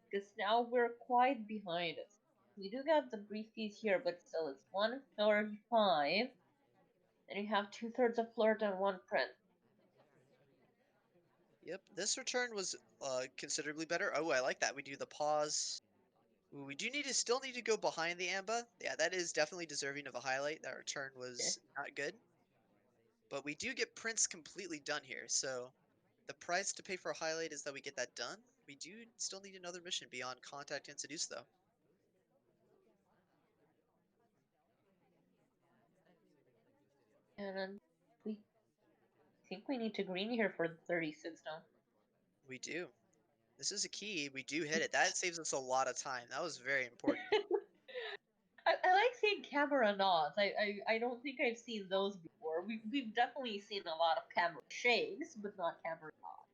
because now we're quite behind it. We do got the briefcase here, but still, it's 135, and you have 2/3 of flirt and one print. Yep, this return was considerably better. Oh, I like that. We do the pause. Ooh, we do still need to go behind the Amba. Yeah, that is definitely deserving of a highlight. That return Okay. was not good. But we do get Prince completely done here, so the price to pay for a highlight is that we get that done. We do still need another mission beyond Contact and Seduce, though. And then we think we need to green here for the 36 now. We do. This is a key. We do hit it. That saves us a lot of time. That was very important. I like seeing camera nods. I don't think I've seen those before. We've definitely seen a lot of camera shakes, but not camera nods.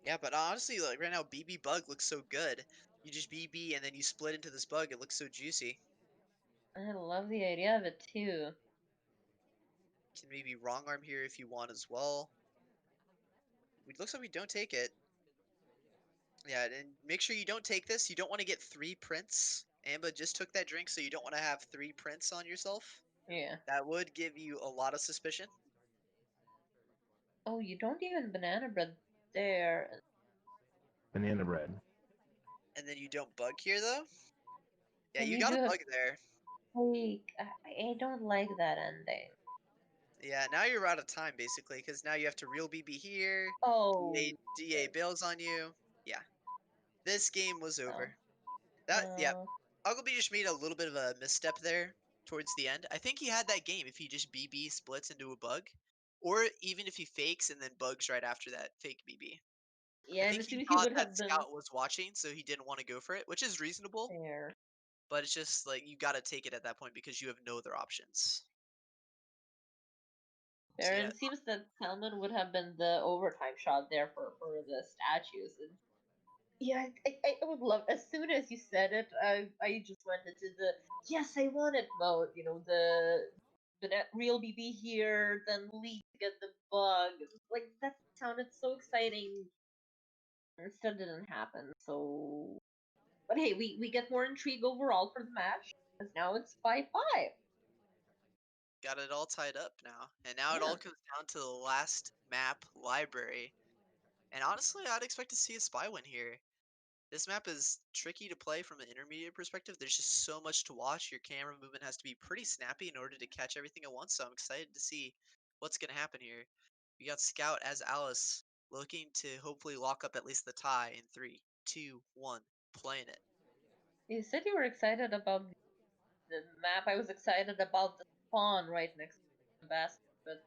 Yeah, but honestly, like right now, BB Bug looks so good. You just BB and then you split into this bug. It looks so juicy. I love the idea of it too. Can maybe wrong arm here if you want as well. It looks like we don't take it. Yeah, and make sure you don't take this. You don't want to get 3 prints. Amba just took that drink, so you don't want to have 3 prints on yourself. Yeah. That would give you a lot of suspicion. Oh, you don't even banana bread there. Banana bread. And then you don't bug here, though. Yeah, And you you got do a have bug there. fake. I don't like that ending. Yeah, now you're out of time, basically, because now you have to real BB here. Oh, DA bails on you. Yeah, this game was no. over. Yeah, No. Augleb just made a little bit of a misstep there towards the end. I think he had that game if he just BB splits into a bug, or even if he fakes and then bugs right after that fake BB. I Yeah, and think as he soon as he thought would that have been Scout was watching, so he didn't want to go for it, which is reasonable, there. but it's just like you got to take it at that point because you have no other options. So There, and yeah, it seems that Salmon would have been the overtime shot there for the statues. And yeah, I would love. As soon as you said it, I just went into the yes, I want it mode. The real BB here, then lead to get the bug. Like that sounded so exciting. It still didn't happen. So, but hey, we get more intrigue overall for the match because now it's 5-5. got it all tied up now, and now it all Yeah, comes down to the last map library. And honestly, I'd expect to see a spy win here. This map is tricky to play from an intermediate perspective. There's just so much to watch. Your camera movement has to be pretty snappy in order to catch everything at once. So I'm excited to see what's going to happen here. We got Scout as Alice looking to hopefully lock up at least the tie in 3, 2, 1, playing it. you said you were excited about the map. I was excited about the spawn right next to the basket, but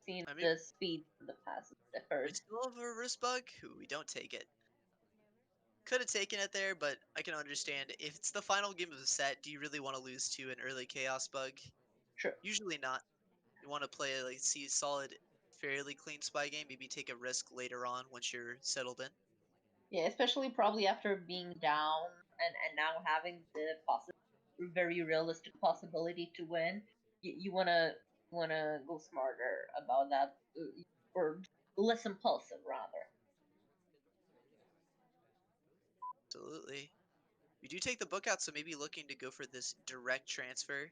seeing I mean, the speed in the pass is we differed. still have a wrist bug. Ooh, we don't take it. Could have taken it there, but I can understand. If it's the final game of the set, do you really want to lose to an early chaos bug? True. Usually not. You want to play like see solid, fairly clean spy game. Maybe take a risk later on once you're settled in. Yeah, especially probably after being down and now having the very realistic possibility to win. You want to wanna go smarter about that, or less impulsive rather. Absolutely. We do take the book out, so maybe looking to go for this direct transfer.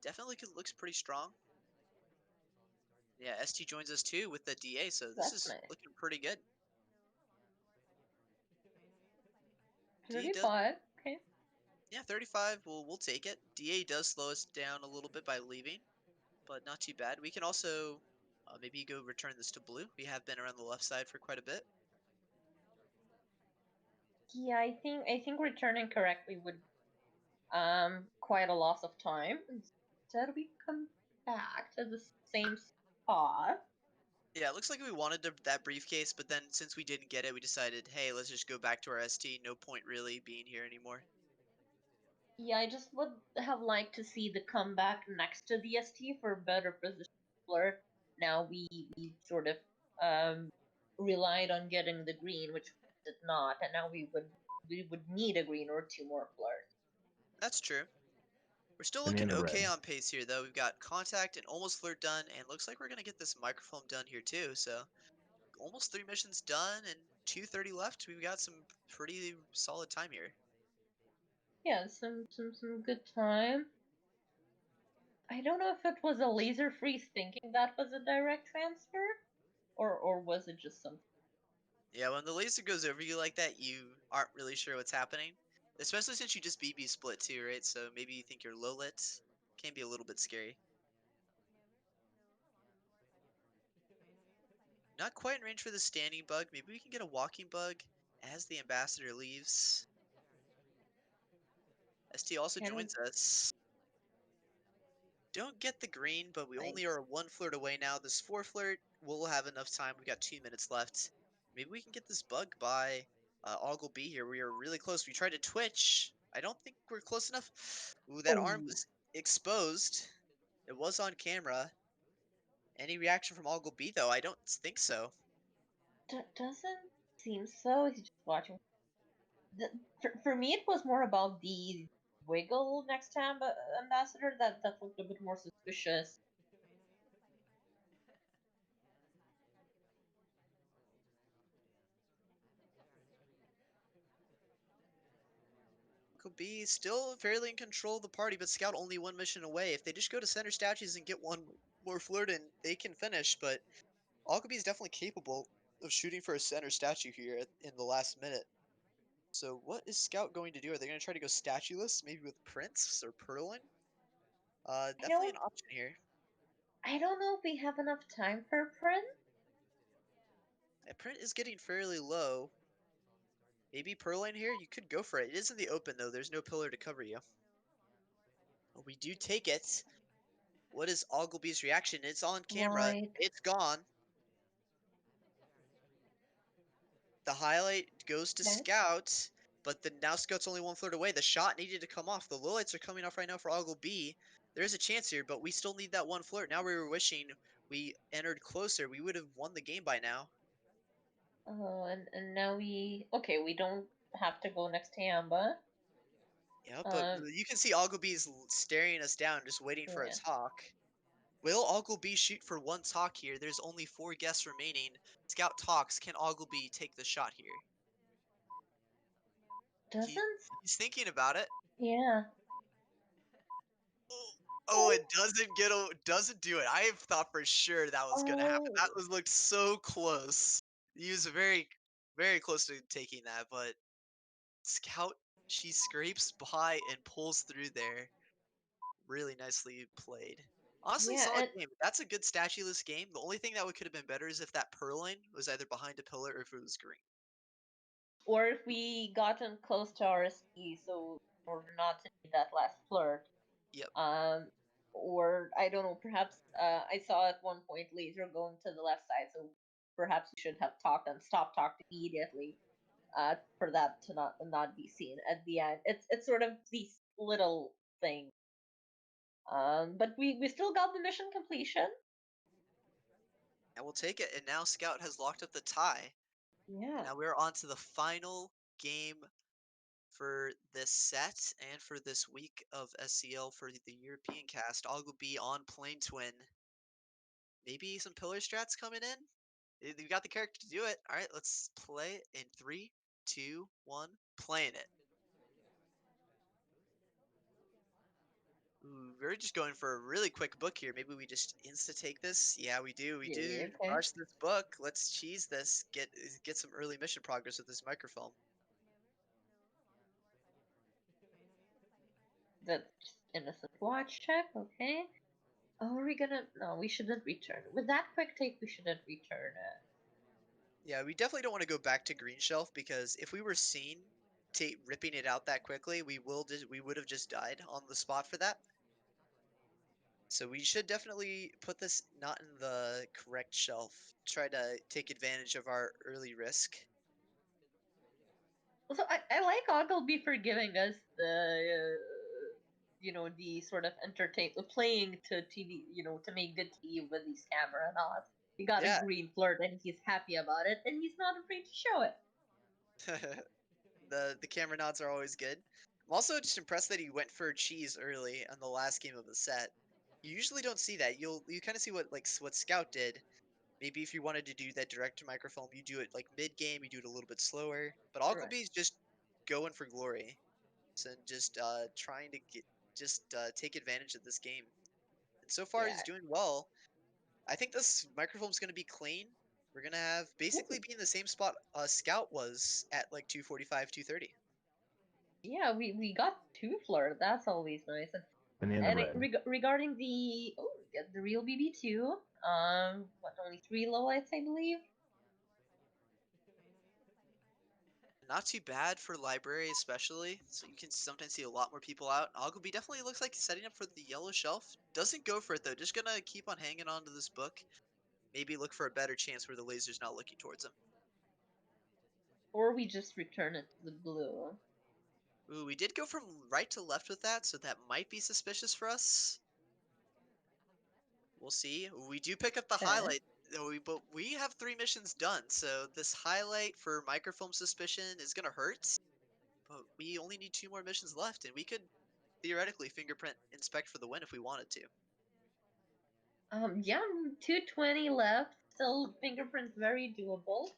Definitely looks pretty strong. Yeah, ST joins us too with the DA, so this That's is nice. looking pretty good. DA does, 35. Okay. yeah, 35. We'll take it. DA does slow us down a little bit by leaving, but not too bad. We can also maybe go return this to blue. We have been around the left side for quite a bit. Yeah, I think returning correctly would quite a loss of time. Instead we come back to the same spot. Yeah, it looks like we wanted that briefcase, but then since we didn't get it, we decided, hey, let's just go back to our ST. No point really being here anymore. Yeah, I just would have liked to see the comeback next to the ST for better position flirt. Now we sort of um relied on getting the green, which we did not, and now we would need a green or two more flirts. That's true. We're still looking Banana okay red. on pace here, though. We've got contact and almost flirt done, and looks like we're gonna get this microphone done here too. So almost 3 missions done and 2:30 left. We've got some pretty solid time here. Yeah, some good time. I don't know if it was a laser freeze thinking that was a direct transfer, or was it just something? Yeah, when the laser goes over you like that, you aren't really sure what's happening. Especially since you just BB split too, right? So maybe you think you're low lit. Can be a little bit scary. Not quite in range for the standing bug. Maybe we can get a walking bug as the ambassador leaves. ST also Can we? joins us. Don't get the green, but we only Nice. are one flirt away now. This 4 flirt, we'll have enough time. We've got 2 minutes left. Maybe we can get this bug by Augleb240 here. We are really close. We tried to twitch. I don't think we're close enough. Ooh, that arm Oh, was exposed. It was on camera. Any reaction from Augleb240 though? I don't think so. doesn't seem so. He's just watching. For me, it was more about the wiggle next to ambassador that looked a bit more suspicious. Augleb240 still fairly in control of the party, but Scout only 1 mission away. If they just go to center statues and get one more flirt in, they can finish, but Augleb240 is definitely capable of shooting for a center statue here in the last minute. So what is Scout going to do? Are they going to try to go statueless, maybe with Prince or Perlin? I Definitely don't an option here. I don't know if we have enough time for Prince. Print is getting fairly low. Maybe Perlin here? You could go for it. It is in the open though. There's no pillar to cover you. But we do take it. What is Augleb240's reaction? It's on camera. Right. It's gone. The highlight goes to Nice. Scout, but now Scout's only 1 flirt away. The shot needed to come off. The lowlights are coming off right now for Augleb240. There is a chance here, but we still need that 1 flirt. Now we were wishing we entered closer. We would have won the game by now. Oh, and now we don't have to go next to Amba. Yeah, but Um, you can see Augleb240's staring us down, just waiting for a yeah. talk. Will Augleb240 shoot for one talk here? There's only 4 guests remaining. Scout talks. Can Augleb240 take the shot here? He Doesn't. he's thinking about it. Yeah. Oh, oh, Oh. it doesn't do it. I thought for sure that was gonna happen. Oh. That was looked so close. He was very close to taking that, but Scout, she scrapes by and pulls through there. Really nicely played. Honestly, Yeah, solid and game. That's a good statue-less game. The only thing that could have been better is if that purling was either behind a pillar or if it was green. or if we gotten close to RST, so in order not to need that last flirt. Yep. Um, or I don't know, perhaps I saw at one point laser going to the left side, so perhaps we should have talked and stopped talking immediately for that to not be seen at the end. It's sort of these little things. But we still got the mission completion. And we'll take it. And now Scout has locked up the tie. And Yeah. now we're on to the final game for this set and for this week of SCL for the European cast. Augleb240 on Plane Twin. Maybe some pillar strats coming in. You got the character to do it. All right, let's play it in 3, 2, 1. Playing it. Ooh, we're just going for a really quick book here. Maybe we just insta take this. Yeah, we do. We Yeah, do. okay. Rush this book. Let's cheese this. Get some early mission progress with this microfilm. That's just innocent watch check, okay. Oh, are we gonna? No, we shouldn't return. With that quick take, we shouldn't return it. Yeah, we definitely don't want to go back to green shelf because if we were seen ripping it out that quickly, we would have just died on the spot for that. So we should definitely put this not in the correct shelf. Try to take advantage of our early risk. Also, I like Augleb for giving us the, the sort of playing to TV, to make good TV with these camera nods. He got a Yeah. green flirt and he's happy about it, and he's not afraid to show it. The camera nods are always good. I'm also just impressed that he went for cheese early on the last game of the set. You usually don't see that. You kind of see what Scout did. Maybe if you wanted to do that direct to microfilm, you do it like mid game, you do it a little bit slower. But Right. Augleb's just going for glory. So just trying to take advantage of this game. And so far Yeah. he's doing well. I think this microphone's going to be clean. We're going to have basically Ooh. be in the same spot Scout was at like 245, 230. Yeah, we got two flirt. That's always nice. Banana And bread. regarding the we got the real BB2. What, only 3 low lights, I believe. Not too bad for library, especially. So you can sometimes see a lot more people out. Ogilvy definitely looks like he's setting up for the yellow shelf. Doesn't go for it though. Just gonna keep on hanging on to this book. Maybe look for a better chance where the laser's not looking towards him. Or we just return it to the blue. Ooh, we did go from right to left with that, so that might be suspicious for us. We'll see. We do pick up the Okay. highlight, though. But we have 3 missions done, so this highlight for microfilm suspicion is gonna hurt. But we only need 2 more missions left, and we could theoretically fingerprint inspect for the win if we wanted to. Yeah, 220 left. Still, fingerprints very doable,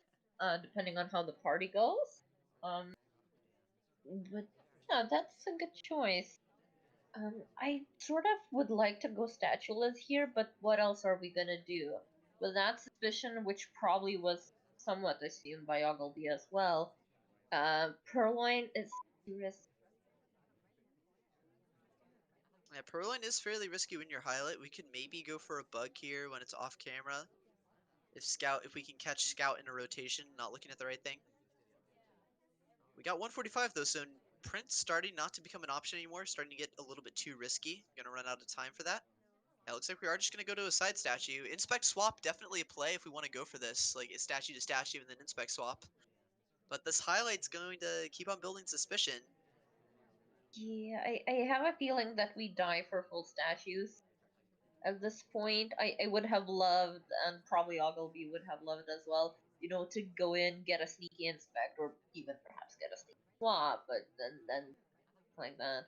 depending on how the party goes. But yeah, that's a good choice. I sort of would like to go statueless here, but what else are we gonna do? With that suspicion, which probably was somewhat assumed by Ogilvy as well, Purloin is risk. Yeah, Purloin is fairly risky when you're highlight. We could maybe go for a bug here when it's off camera. If we can catch Scout in a rotation, not looking at the right thing. We got 145 though, so print's starting not to become an option anymore. Starting to get a little bit too risky. Gonna run out of time for that. Yeah, looks like we are just gonna go to a side statue. Inspect swap, definitely a play if we want to go for this. Like a statue to statue and then inspect swap. But this highlight's going to keep on building suspicion. Yeah, I have a feeling that we die for full statues. At this point, I would have loved, and probably Ogilvy would have loved as well, to go in, get a sneaky inspect, or even perhaps get a sneaky swap, but then like that.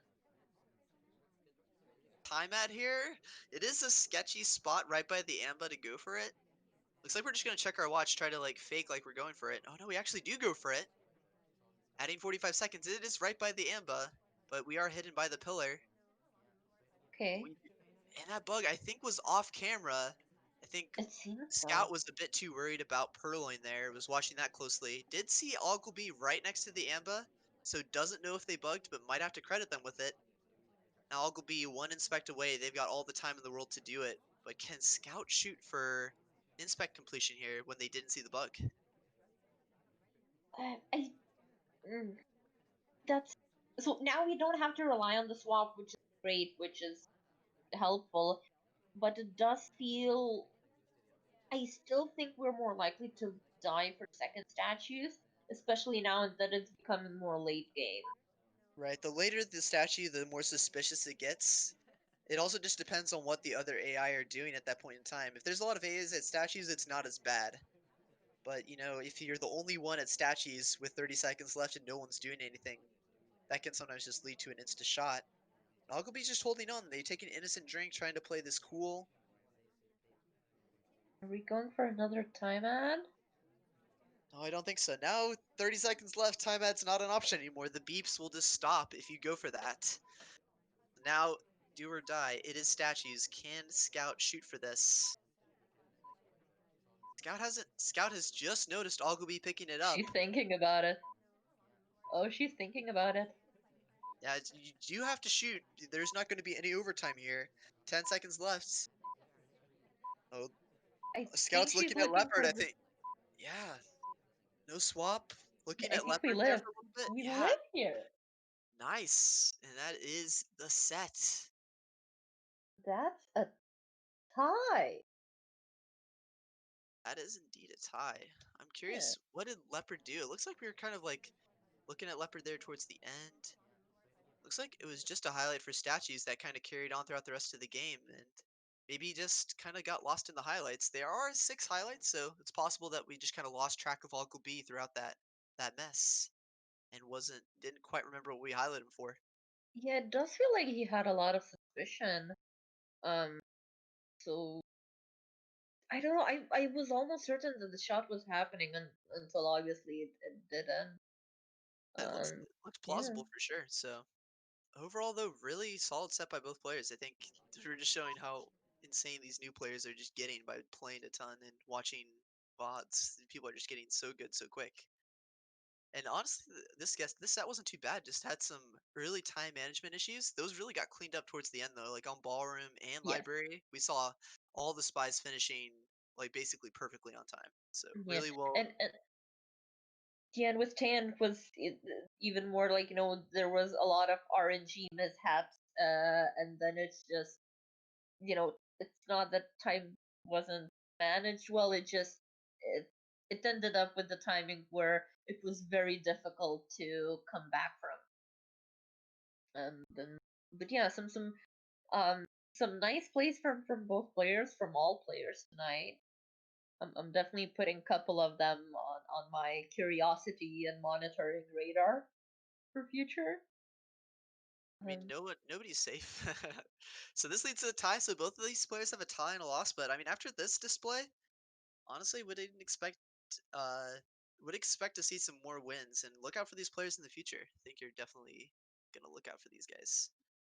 Time at here. It is a sketchy spot right by the Amba to go for it. Looks like we're just gonna check our watch, try to like fake like we're going for it. Oh no, we actually do go for it. Adding 45 seconds. It is right by the Amba, but we are hidden by the pillar. Okay, We and that bug I think was off camera. I think it seems Scout so. was a bit too worried about Purloin there. Was watching that closely. Did see Augleby right next to the Amba, so doesn't know if they bugged, but might have to credit them with it. Now Augleby one inspect away. They've got all the time in the world to do it. But can Scout shoot for inspect completion here when they didn't see the bug? I that's so now we don't have to rely on the swap, which is great, which is helpful, but it does feel. I still think we're more likely to die for second statues, especially now that it's becoming more late game. Right, the later the statue, the more suspicious it gets. It also just depends on what the other AI are doing at that point in time. If there's a lot of AIs at statues, it's not as bad. But, if you're the only one at statues with 30 seconds left and no one's doing anything, that can sometimes just lead to an insta shot. Algoby's just holding on. They take an innocent drink, trying to play this cool. Are we going for another time ad? No, I don't think so. Now 30 seconds left. Time ad's not an option anymore. The beeps will just stop if you go for that. Now, do or die. It is statues. Can Scout shoot for this? Scout has just noticed Augleb picking it up. She's thinking about it. Oh, she's thinking about it. Yeah, you do have to shoot. There's not going to be any overtime here. 10 seconds left. Oh, I think Scout's she's looking at looking Leopard, for I the. think. Yeah, no swap. Looking I at think we Leopard there live. for a little bit. We Yeah, live here. nice. And that is the set. That's a tie. That is indeed a tie. I'm Yeah. curious, what did Leopard do? It looks like we were kind of like looking at Leopard there towards the end. Looks like it was just a highlight for statues that kind of carried on throughout the rest of the game and maybe just kind of got lost in the highlights. There are 6 highlights, so it's possible that we just kind of lost track of Uncle B throughout that mess and didn't quite remember what we highlighted him for. Yeah, it does feel like he had a lot of suspicion. Um, so I don't know. I was almost certain that the shot was happening until obviously it didn't. It Um, looks yeah. plausible for sure. So overall, though, really solid set by both players. I think we're just showing how insane these new players are just getting by playing a ton and watching VODs. People are just getting so good so quick. And honestly, this set wasn't too bad. Just had some early time management issues. Those really got cleaned up towards the end though. Like on ballroom and Yes. library, we saw all the spies finishing like basically perfectly on time. So Yeah. really well. And yeah, and with Tan was even more like there was a lot of RNG mishaps, and then it's just it's not that time wasn't managed well. It it ended up with the timing where it was very difficult to come back from. And then, but yeah, um some nice plays from both players, from all players tonight. I'm definitely putting a couple of them on my curiosity and monitoring radar for future. I mean, Um, nobody's safe. So this leads to a tie. So both of these players have a tie and a loss. But I mean, after this display, honestly, uh would expect to see some more wins and look out for these players in the future. I think you're definitely gonna look out for these guys.